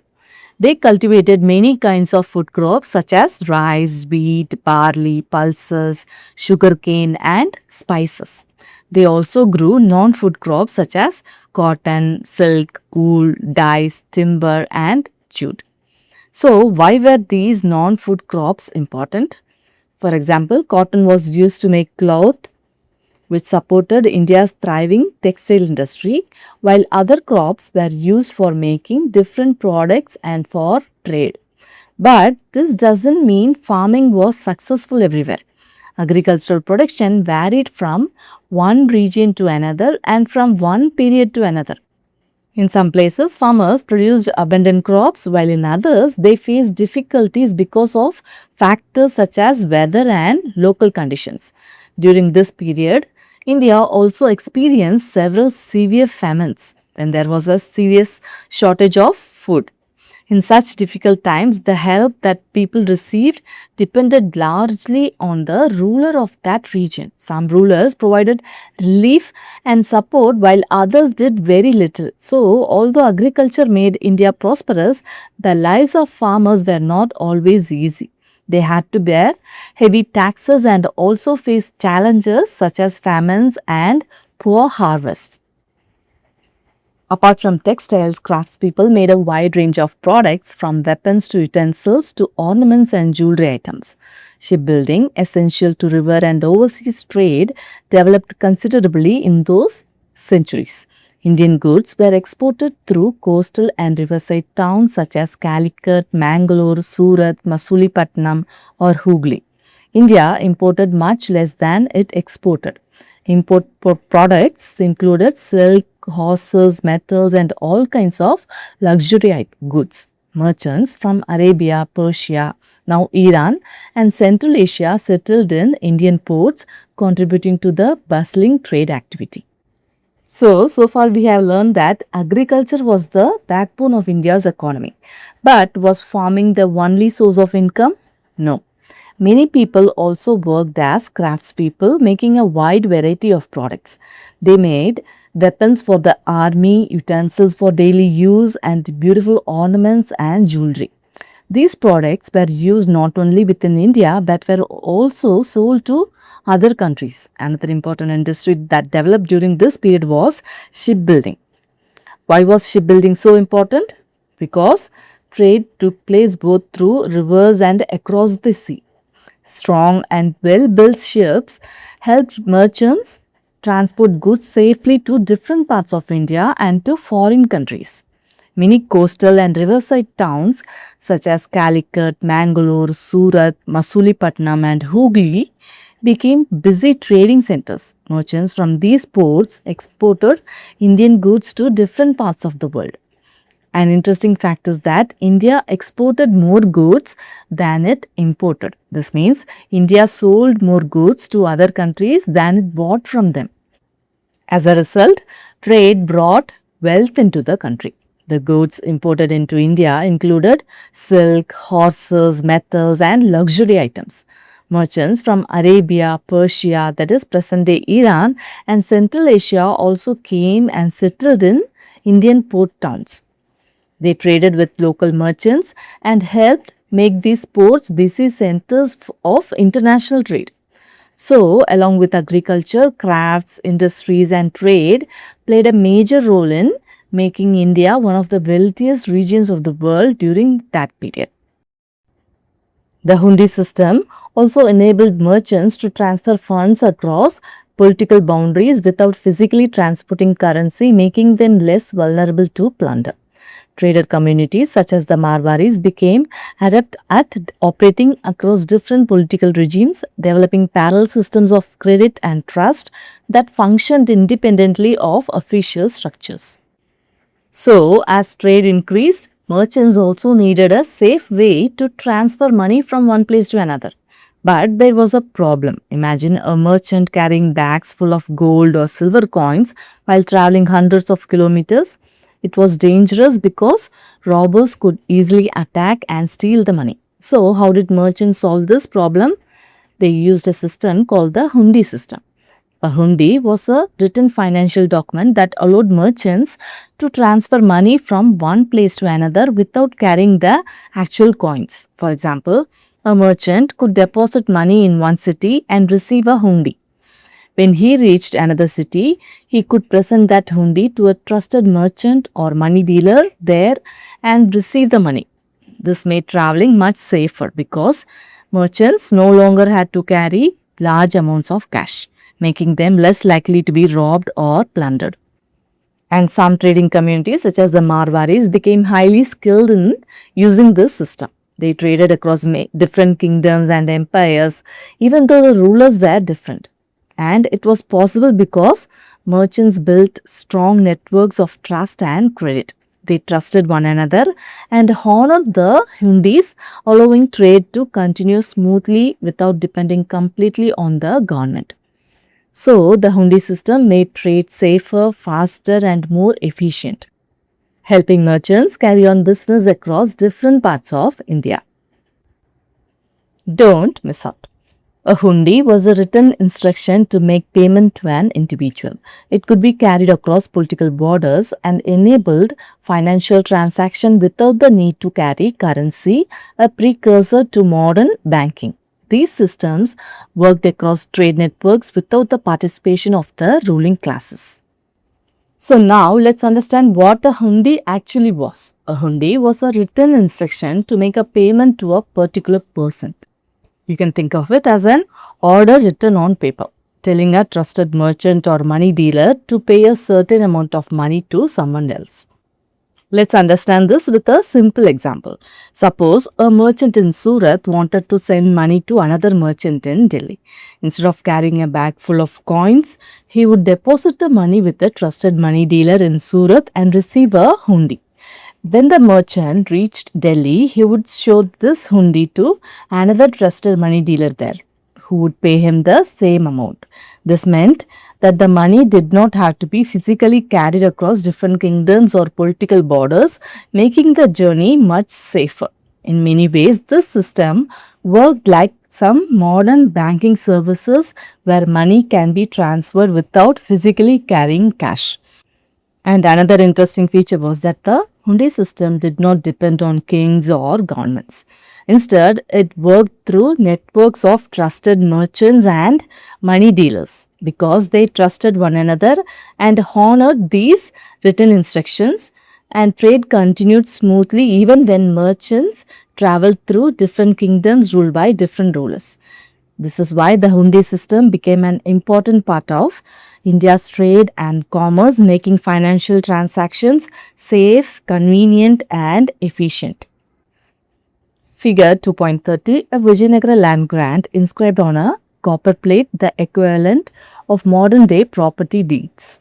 They cultivated many kinds of food crops such as rice, wheat, barley, pulses, sugarcane, and spices. They also grew non-food crops such as cotton, silk, wool, dyes, timber, and jute. So, why were these non-food crops important? For example, cotton was used to make cloth, which supported India's thriving textile industry, while other crops were used for making different products and for trade. But this doesn't mean farming was successful everywhere. Agricultural production varied from one region to another and from one period to another. In some places, farmers produced abundant crops, while in others, they faced difficulties because of factors such as weather and local conditions. During this period, India also experienced several severe famines when there was a serious shortage of food. In such difficult times, the help that people received depended largely on the ruler of that region. Some rulers provided relief and support while others did very little. So, although agriculture made India prosperous, the lives of farmers were not always easy. They had to bear heavy taxes and also face challenges such as famines and poor harvests. Apart from textiles, craftspeople made a wide range of products from weapons to utensils to ornaments and jewelry items. Shipbuilding, essential to river and overseas trade, developed considerably in those centuries. Indian goods were exported through coastal and riverside towns such as Calicut, Mangalore, Surat, Masulipattnam, or Hooghly. India imported much less than it exported. Products included silk, horses, metals, and all kinds of luxury goods. Merchants from Arabia, Persia, now Iran, and Central Asia settled in Indian ports, contributing to the bustling trade activity. So far we have learned that agriculture was the backbone of India's economy. But was farming the only source of income? No. Many people also worked as craftspeople, making a wide variety of products. They made weapons for the army, utensils for daily use, and beautiful ornaments and jewelry. These products were used not only within India but were also sold to other countries. Another important industry that developed during this period was shipbuilding. Why was shipbuilding so important? Because trade took place both through rivers and across the sea. Strong and well built ships helped merchants transport goods safely to different parts of India and to foreign countries. Many coastal and riverside towns such as Calicut, Mangalore, Surat, Masulipattnam, and Hooghly became busy trading centers. Merchants from these ports exported Indian goods to different parts of the world. An interesting fact is that India exported more goods than it imported. This means India sold more goods to other countries than it bought from them. As a result, trade brought wealth into the country. The goods imported into India included silk, horses, metals, and luxury items. Merchants from Arabia, Persia, that is present day Iran, and Central Asia also came and settled in Indian port towns. They traded with local merchants and helped make these ports busy centers of international trade. So, along with agriculture, crafts, industries, and trade played a major role in making India one of the wealthiest regions of the world during that period. The hundi system also enabled merchants to transfer funds across political boundaries without physically transporting currency, making them less vulnerable to plunder. Trader communities such as the Marwaris became adept at operating across different political regimes, developing parallel systems of credit and trust that functioned independently of official structures. So, as trade increased, merchants also needed a safe way to transfer money from one place to another. But there was a problem. Imagine a merchant carrying bags full of gold or silver coins while traveling hundreds of kilometers. It was dangerous because robbers could easily attack and steal the money. So, how did merchants solve this problem? They used a system called the hundi system. A hundi was a written financial document that allowed merchants to transfer money from one place to another without carrying the actual coins. For example, a merchant could deposit money in one city and receive a hundi. When he reached another city, he could present that hundi to a trusted merchant or money dealer there and receive the money. This made traveling much safer because merchants no longer had to carry large amounts of cash, making them less likely to be robbed or plundered. And some trading communities such as the Marwaris became highly skilled in using this system. They traded across different kingdoms and empires, even though the rulers were different. And it was possible because merchants built strong networks of trust and credit. They trusted one another and honored the hundis, allowing trade to continue smoothly without depending completely on the government. So, the hundi system made trade safer, faster, and more efficient, helping merchants carry on business across different parts of India. Don't miss out. A hundi was a written instruction to make payment to an individual. It could be carried across political borders and enabled financial transaction without the need to carry currency, a precursor to modern banking. These systems worked across trade networks without the participation of the ruling classes. So now let's understand what a hundi actually was. A hundi was a written instruction to make a payment to a particular person. You can think of it as an order written on paper. telling a trusted merchant or money dealer to pay a certain amount of money to someone else. Let's understand this with a simple example. Suppose a merchant in Surat wanted to send money to another merchant in Delhi. Instead of carrying a bag full of coins, he would deposit the money with a trusted money dealer in Surat and receive a hundi. When the merchant reached Delhi, he would show this hundi to another trusted money dealer there, who would pay him the same amount. This meant that the money did not have to be physically carried across different kingdoms or political borders, making the journey much safer. In many ways, this system worked like some modern banking services where money can be transferred without physically carrying cash. And another interesting feature was that the hundi system did not depend on kings or governments. Instead, it worked through networks of trusted merchants and money dealers because they trusted one another and honored these written instructions, and trade continued smoothly even when merchants traveled through different kingdoms ruled by different rulers. This is why the hundi system became an important part of India's trade and commerce, making financial transactions safe, convenient, and efficient. Figure 2.30, a Vijayanagara land grant inscribed on a copper plate, the equivalent of modern day property deeds.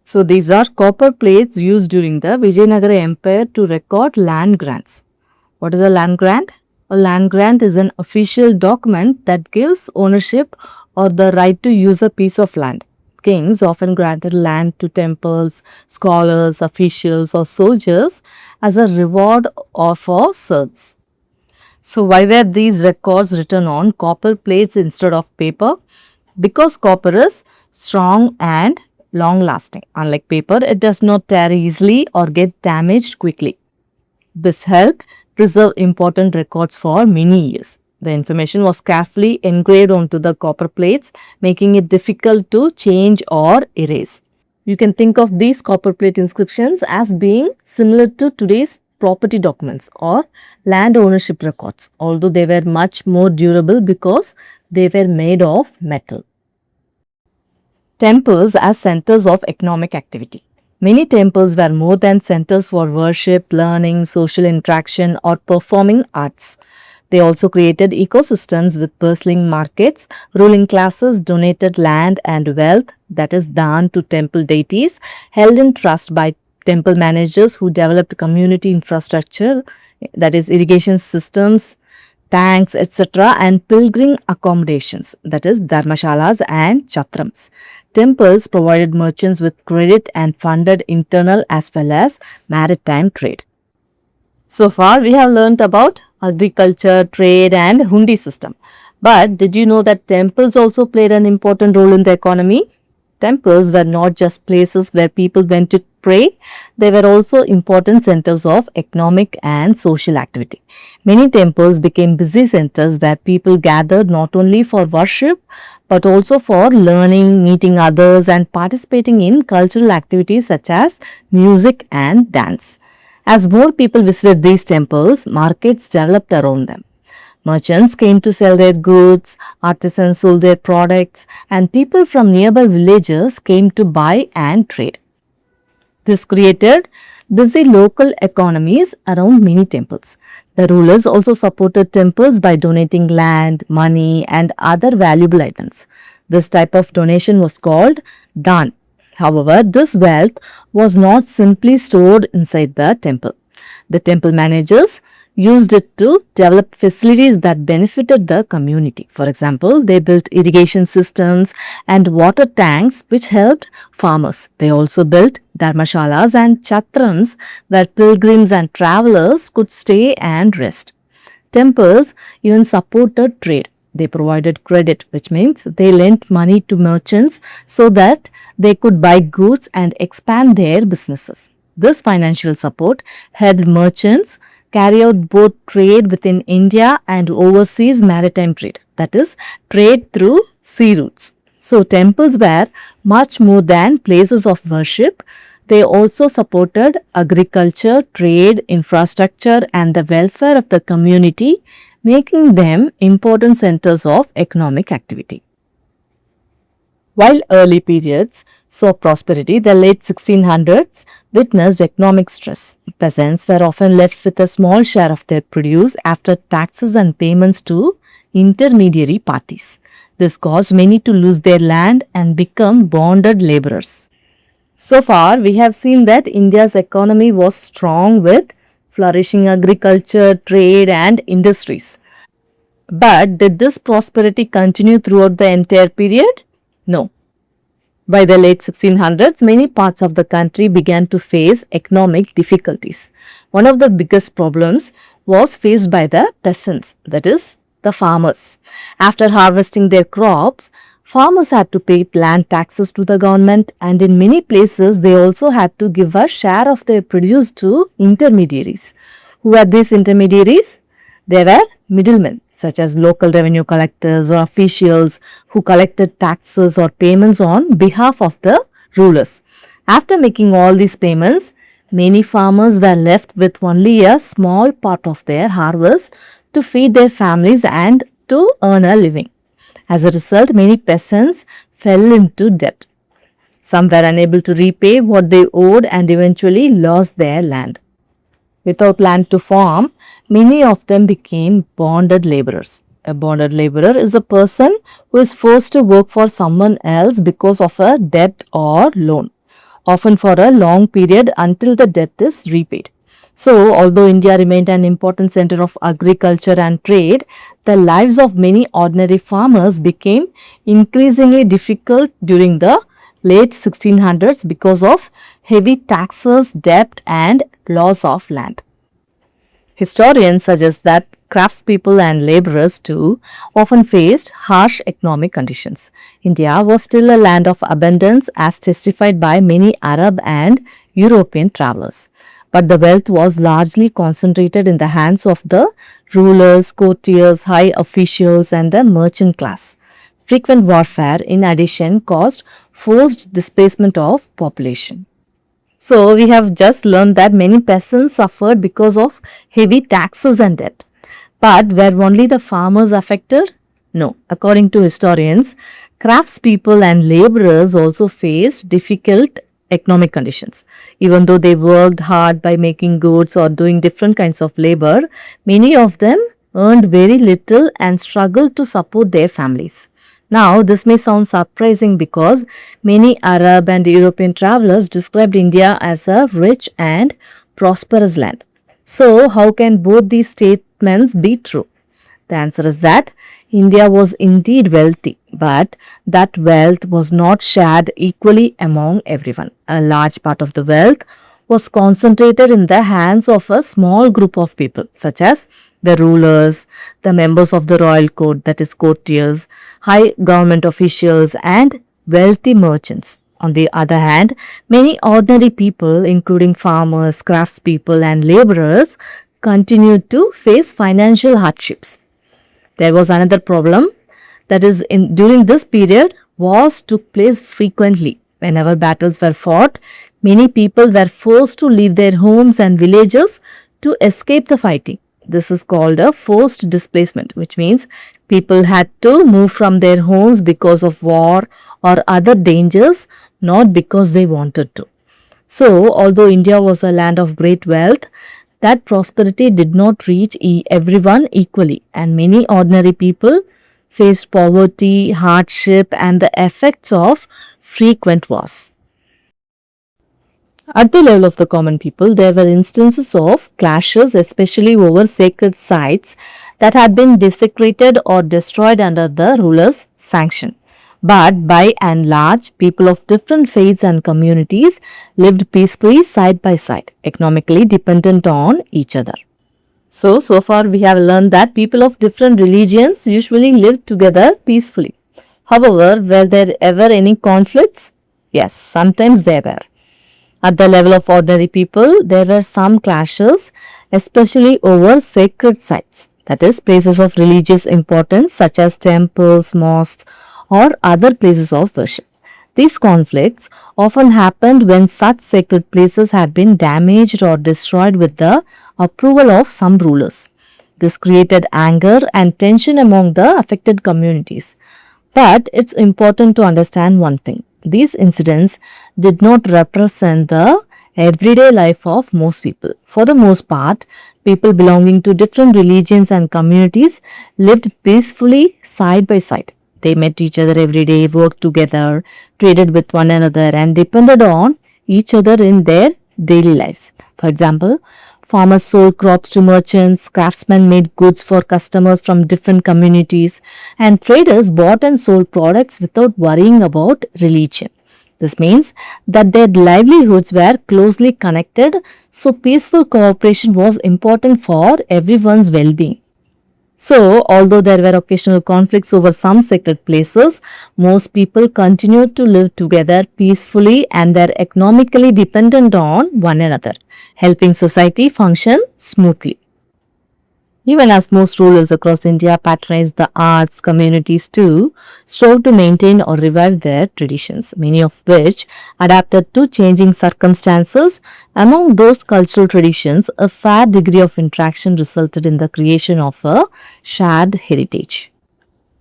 So these are copper plates used during the Vijayanagara Empire to record land grants. What is a land grant? A land grant is an official document that gives ownership or the right to use a piece of land. Kings often granted land to temples, scholars, officials, or soldiers as a reward or for service. So why were these records written on copper plates instead of paper? Because copper is strong and long lasting. Unlike paper, it does not tear easily or get damaged quickly. This helped preserve important records for many years. The information was carefully engraved onto the copper plates, making it difficult to change or erase. You can think of these copper plate inscriptions as being similar to today's property documents or land ownership records, although they were much more durable because they were made of metal. Temples as centers of economic activity. Many temples were more than centers for worship, learning, social interaction, or performing arts. They also created ecosystems with bustling markets. Ruling classes donated land and wealth, that is daan, to temple deities, held in trust by temple managers who developed community infrastructure, that is irrigation systems, tanks, etc., and pilgrim accommodations, that is dharmashalas and chatrams. Temples provided merchants with credit and funded internal as well as maritime trade. So far, we have learnt about agriculture, trade, and hundi system. But did you know that temples also played an important role in the economy? Temples were not just places where people went to pray, they were also important centers of economic and social activity. Many temples became busy centers where people gathered not only for worship but also for learning, meeting others, and participating in cultural activities such as music and dance. As more people visited these temples, markets developed around them. Merchants came to sell their goods, artisans sold their products, and people from nearby villages came to buy and trade. This created busy local economies around many temples. The rulers also supported temples by donating land, money, and other valuable items. This type of donation was called daan. However, this wealth was not simply stored inside the temple. The temple managers used it to develop facilities that benefited the community. For example, they built irrigation systems and water tanks which helped farmers. They also built dharmashalas and chatrams where pilgrims and travelers could stay and rest. Temples even supported trade. They provided credit, which means they lent money to merchants so that they could buy goods and expand their businesses. This financial support helped merchants carry out both trade within India and overseas maritime trade, that is, trade through sea routes. So, temples were much more than places of worship. They also supported agriculture, trade, infrastructure, and the welfare of the community, making them important centers of economic activity. While early periods saw prosperity, the late 1600s witnessed economic stress. Peasants were often left with a small share of their produce after taxes and payments to intermediary parties. This caused many to lose their land and become bonded laborers. So far, we have seen that India's economy was strong with flourishing agriculture, trade, and industries. But did this prosperity continue throughout the entire period? No. By the late 1600s, many parts of the country began to face economic difficulties. One of the biggest problems was faced by the peasants, that is, the farmers. After harvesting their crops, farmers had to pay land taxes to the government, and in many places, they also had to give a share of their produce to intermediaries. Who are these intermediaries? They were middlemen, such as local revenue collectors or officials who collected taxes or payments on behalf of the rulers. After making all these payments, many farmers were left with only a small part of their harvest to feed their families and to earn a living. As a result, many peasants fell into debt. Some were unable to repay what they owed and eventually lost their land. Without land to farm, many of them became bonded laborers. A bonded laborer is a person who is forced to work for someone else because of a debt or loan, often for a long period until the debt is repaid. So, although India remained an important center of agriculture and trade, the lives of many ordinary farmers became increasingly difficult during the late 1600s because of heavy taxes, debt, and loss of land. Historians suggest that craftspeople and laborers too often faced harsh economic conditions. India was still a land of abundance as testified by many Arab and European travelers. But the wealth was largely concentrated in the hands of the rulers, courtiers, high officials, and the merchant class. Frequent warfare, in addition, caused forced displacement of population. So, we have just learned that many peasants suffered because of heavy taxes and debt. But were only the farmers affected? No. According to historians, craftspeople and laborers also faced difficult economic conditions. Even though they worked hard by making goods or doing different kinds of labor, many of them earned very little and struggled to support their families. Now, this may sound surprising because many Arab and European travelers described India as a rich and prosperous land. So, how can both these statements be true? The answer is that India was indeed wealthy, but that wealth was not shared equally among everyone. A large part of the wealth was concentrated in the hands of a small group of people, such as the rulers, the members of the royal court, that is courtiers, high government officials, and wealthy merchants. On the other hand, many ordinary people, including farmers, craftspeople, and laborers, continued to face financial hardships. There was another problem, that is, during this period, wars took place frequently. Whenever battles were fought, many people were forced to leave their homes and villages to escape the fighting. This is called a forced displacement, which means people had to move from their homes because of war or other dangers, not because they wanted to. So, although India was a land of great wealth, that prosperity did not reach everyone equally, and many ordinary people faced poverty, hardship, and the effects of frequent wars. At the level of the common people, there were instances of clashes, especially over sacred sites that had been desecrated or destroyed under the ruler's sanction. But by and large, people of different faiths and communities lived peacefully side by side, economically dependent on each other. So far we have learned that people of different religions usually lived together peacefully. However, were there ever any conflicts? Yes, sometimes there were. At the level of ordinary people, there were some clashes, especially over sacred sites, that is, places of religious importance such as temples, mosques, or other places of worship. These conflicts often happened when such sacred places had been damaged or destroyed with the approval of some rulers. This created anger and tension among the affected communities. But it's important to understand one thing. These incidents did not represent the everyday life of most people. For the most part, people belonging to different religions and communities lived peacefully side by side. They met each other every day, worked together, traded with one another, and depended on each other in their daily lives. For example, farmers sold crops to merchants, craftsmen made goods for customers from different communities, and traders bought and sold products without worrying about religion. This means that their livelihoods were closely connected, so peaceful cooperation was important for everyone's well being. So, although there were occasional conflicts over some sector places, most people continued to live together peacefully and were economically dependent on one another, helping society function smoothly. Even as most rulers across India patronized the arts, communities too strove to maintain or revive their traditions, many of which adapted to changing circumstances. Among those cultural traditions, a fair degree of interaction resulted in the creation of a shared heritage.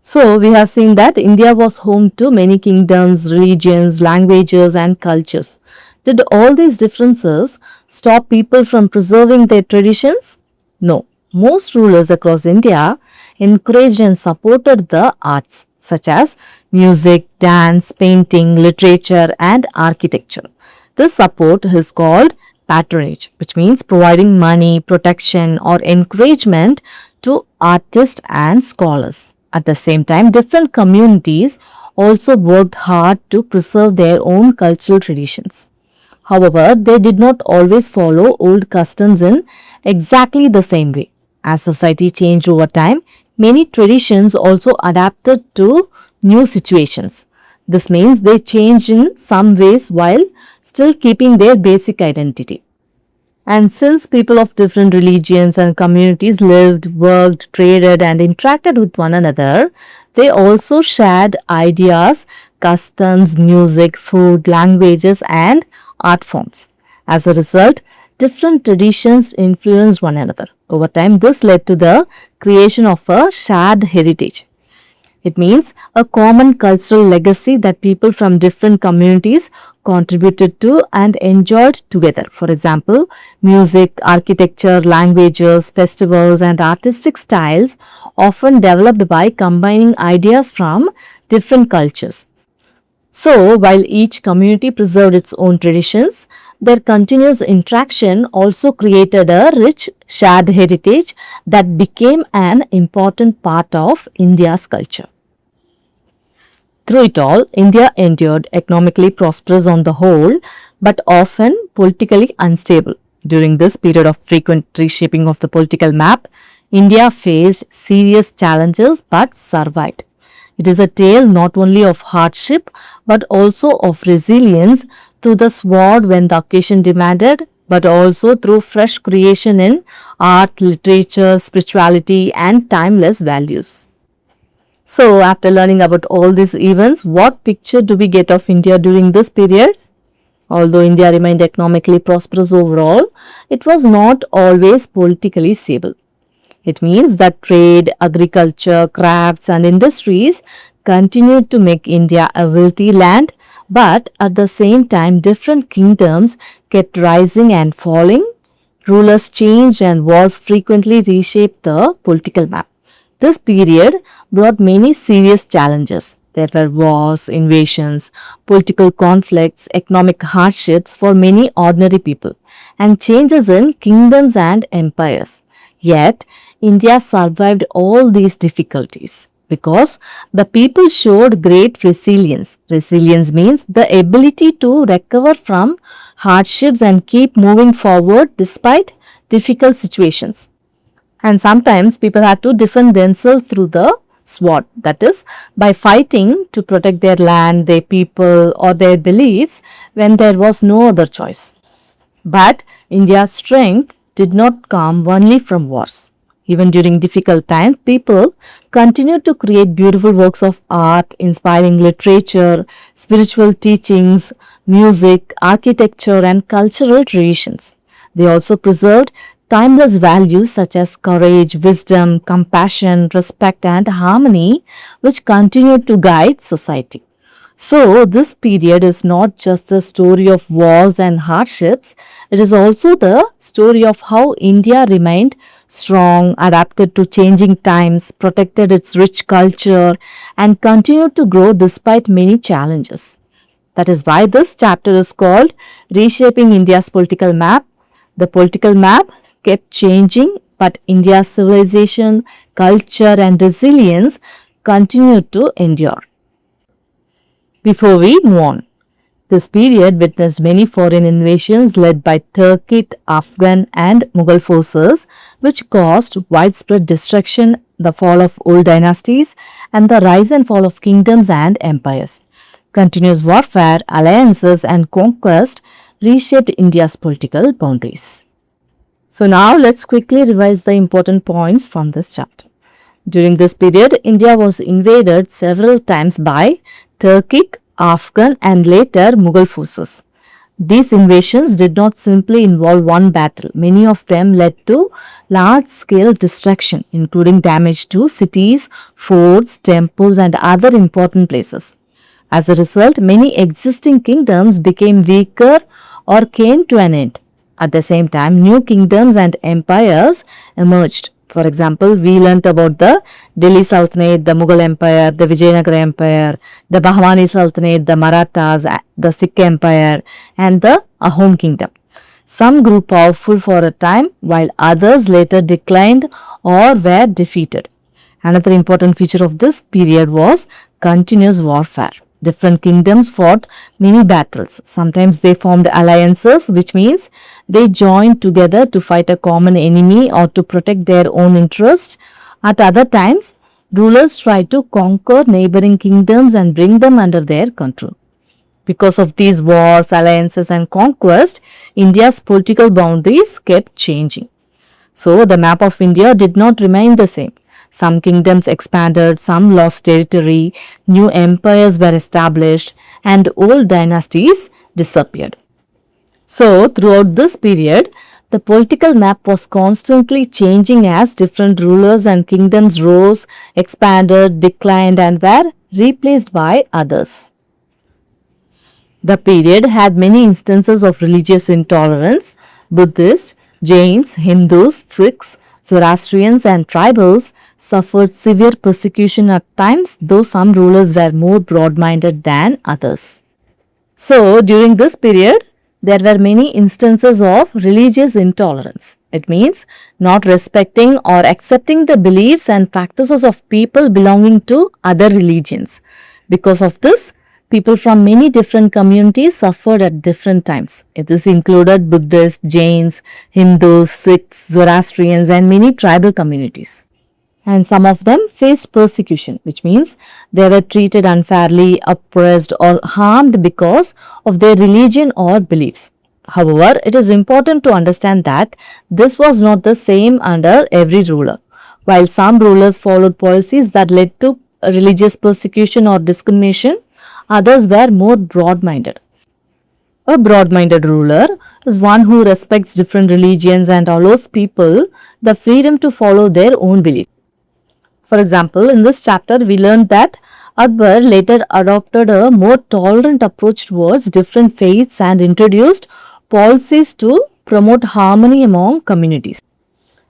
So, we have seen that India was home to many kingdoms, religions, languages, and cultures. Did all these differences stop people from preserving their traditions? No. Most rulers across India encouraged and supported the arts such as music, dance, painting, literature, and architecture. This support is called patronage, which means providing money, protection, or encouragement to artists and scholars. At the same time, different communities also worked hard to preserve their own cultural traditions. However, they did not always follow old customs in exactly the same way. As society changed over time, many traditions also adapted to new situations. This means they changed in some ways while still keeping their basic identity. And since people of different religions and communities lived, worked, traded, and interacted with one another, they also shared ideas, customs, music, food, languages, and art forms. As a result, different traditions influenced one another. Over time, this led to the creation of a shared heritage. It means a common cultural legacy that people from different communities contributed to and enjoyed together. For example, music, architecture, languages, festivals, and artistic styles often developed by combining ideas from different cultures. So, while each community preserved its own traditions, their continuous interaction also created a rich shared heritage that became an important part of India's culture. Through it all, India endured economically prosperous on the whole, but often politically unstable. During this period of frequent reshaping of the political map, India faced serious challenges but survived. It is a tale not only of hardship but also of resilience through the sword when the occasion demanded, but also through fresh creation in art, literature, spirituality, and timeless values. So, after learning about all these events, what picture do we get of India during this period? Although India remained economically prosperous overall, it was not always politically stable. It means that trade, agriculture, crafts, and industries continued to make India a wealthy land, but at the same time, different kingdoms kept rising and falling. Rulers changed and wars frequently reshaped the political map. This period brought many serious challenges. There were wars, invasions, political conflicts, economic hardships for many ordinary people, and changes in kingdoms and empires. Yet, India survived all these difficulties because the people showed great resilience. Resilience means the ability to recover from hardships and keep moving forward despite difficult situations. And sometimes people had to defend themselves through the sword, that is, by fighting to protect their land, their people, or their beliefs when there was no other choice. But India's strength did not come only from wars. Even during difficult times, people continued to create beautiful works of art, inspiring literature, spiritual teachings, music, architecture, and cultural traditions. They also preserved timeless values such as courage, wisdom, compassion, respect, and harmony, which continue to guide society. So, this period is not just the story of wars and hardships, it is also the story of how India remained strong, adapted to changing times, protected its rich culture, and continued to grow despite many challenges. That is why this chapter is called Reshaping India's Political Map. The political map kept changing, but India's civilization, culture, and resilience continued to endure. Before we move on, this period witnessed many foreign invasions led by Turkic, Afghan, and Mughal forces, which caused widespread destruction, the fall of old dynasties, and the rise and fall of kingdoms and empires. Continuous warfare, alliances, and conquest reshaped India's political boundaries. So now let's quickly revise the important points from this chapter. During this period, India was invaded several times by Turkic, Afghan, and later Mughal forces. These invasions did not simply involve one battle. Many of them led to large-scale destruction, including damage to cities, forts, temples, and other important places. As a result, many existing kingdoms became weaker or came to an end. At the same time, new kingdoms and empires emerged. For example, we learnt about the Delhi Sultanate, the Mughal Empire, the Vijayanagara Empire, the Bahmani Sultanate, the Marathas, the Sikh Empire, and the Ahom Kingdom. Some grew powerful for a time, while others later declined or were defeated. Another important feature of this period was continuous warfare. Different kingdoms fought many battles. Sometimes they formed alliances, which means they joined together to fight a common enemy or to protect their own interests. At other times, rulers tried to conquer neighboring kingdoms and bring them under their control. Because of these wars, alliances, and conquest, India's political boundaries kept changing. So, the map of India did not remain the same. Some kingdoms expanded, some lost territory, new empires were established, and old dynasties disappeared. So, throughout this period, the political map was constantly changing as different rulers and kingdoms rose, expanded, declined, and were replaced by others. The period had many instances of religious intolerance. Buddhists, Jains, Hindus, Sikhs, Zoroastrians, and tribals suffered severe persecution at times, though some rulers were more broad-minded than others. So, during this period, there were many instances of religious intolerance. It means not respecting or accepting the beliefs and practices of people belonging to other religions. Because of this, people from many different communities suffered at different times. This included Buddhists, Jains, Hindus, Sikhs, Zoroastrians, and many tribal communities. And some of them faced persecution, which means they were treated unfairly, oppressed, or harmed because of their religion or beliefs. However, it is important to understand that this was not the same under every ruler. While some rulers followed policies that led to religious persecution or discrimination, others were more broad-minded. A broad-minded ruler is one who respects different religions and allows people the freedom to follow their own belief. For example, in this chapter, we learned that Akbar later adopted a more tolerant approach towards different faiths and introduced policies to promote harmony among communities.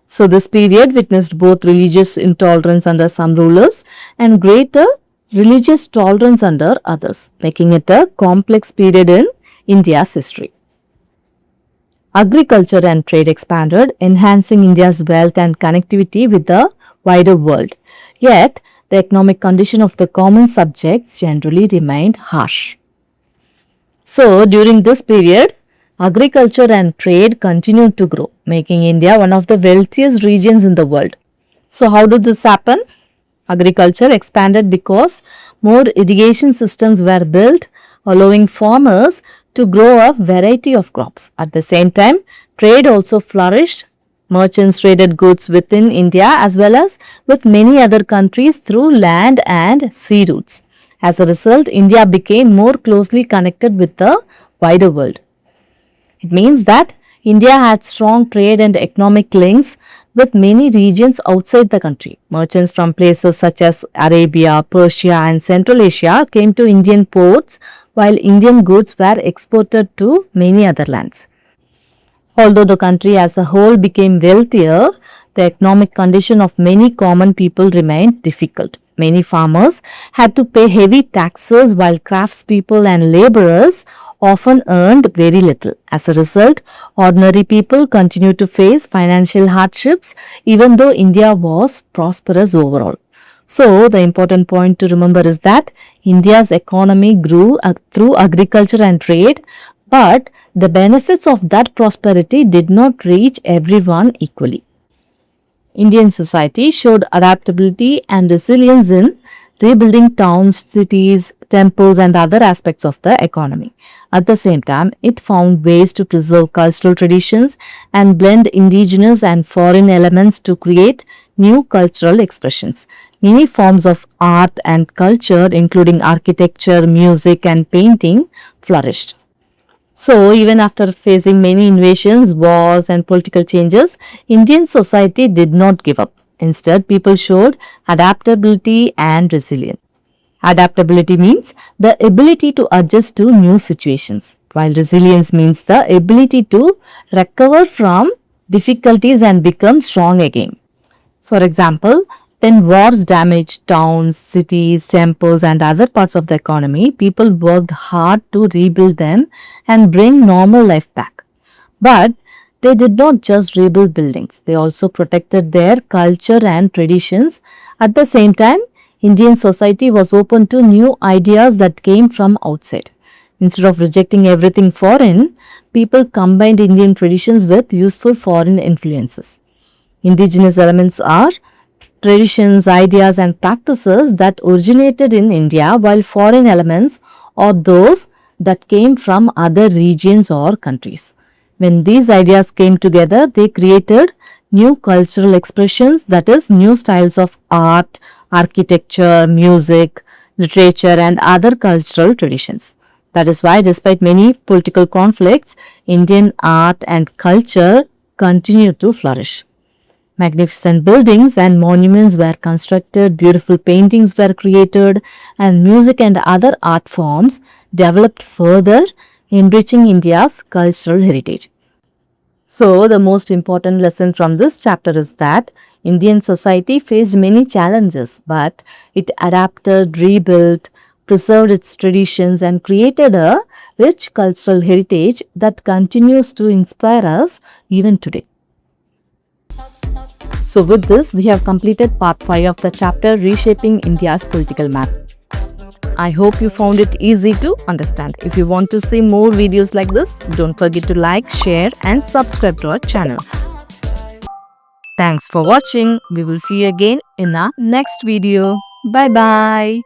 So, this period witnessed both religious intolerance under some rulers and greater religious tolerance under others, making it a complex period in India's history. Agriculture and trade expanded, enhancing India's wealth and connectivity with the wider world. Yet, the economic condition of the common subjects generally remained harsh. So, during this period, agriculture and trade continued to grow, making India one of the wealthiest regions in the world. So, how did this happen? Agriculture expanded because more irrigation systems were built, allowing farmers to grow a variety of crops. At the same time, trade also flourished. Merchants traded goods within India as well as with many other countries through land and sea routes. As a result, India became more closely connected with the wider world. It means that India had strong trade and economic links with many regions outside the country. Merchants from places such as Arabia, Persia, and Central Asia came to Indian ports, while Indian goods were exported to many other lands. Although the country as a whole became wealthier, the economic condition of many common people remained difficult. Many farmers had to pay heavy taxes while craftspeople and laborers often earned very little. As a result, ordinary people continued to face financial hardships even though India was prosperous overall. So, the important point to remember is that India's economy grew through agriculture and trade, but the benefits of that prosperity did not reach everyone equally. Indian society showed adaptability and resilience in rebuilding towns, cities, temples, and other aspects of the economy. At the same time, it found ways to preserve cultural traditions and blend indigenous and foreign elements to create new cultural expressions. Many forms of art and culture, including architecture, music, and painting, flourished. So, even after facing many invasions, wars, and political changes, Indian society did not give up. Instead, people showed adaptability and resilience. Adaptability means the ability to adjust to new situations, while resilience means the ability to recover from difficulties and become strong again. For example, when wars damaged towns, cities, temples, and other parts of the economy, people worked hard to rebuild them and bring normal life back. But they did not just rebuild buildings, they also protected their culture and traditions. At the same time, Indian society was open to new ideas that came from outside. Instead of rejecting everything foreign, people combined Indian traditions with useful foreign influences. Indigenous elements are traditions, ideas, and practices that originated in India, while foreign elements are those that came from other regions or countries. When these ideas came together, they created new cultural expressions, that is, new styles of art, architecture, music, literature, and other cultural traditions. That is why, despite many political conflicts, Indian art and culture continue to flourish. Magnificent buildings and monuments were constructed, beautiful paintings were created, and music and other art forms developed further, enriching India's cultural heritage. So, the most important lesson from this chapter is that Indian society faced many challenges, but it adapted, rebuilt, preserved its traditions, and created a rich cultural heritage that continues to inspire us even today. So with this, we have completed part 5 of the chapter Reshaping India's Political Map. I hope you found it easy to understand. If you want to see more videos like this, don't forget to like, share and subscribe to our channel. Thanks for watching. We will see you again in our next video. Bye bye.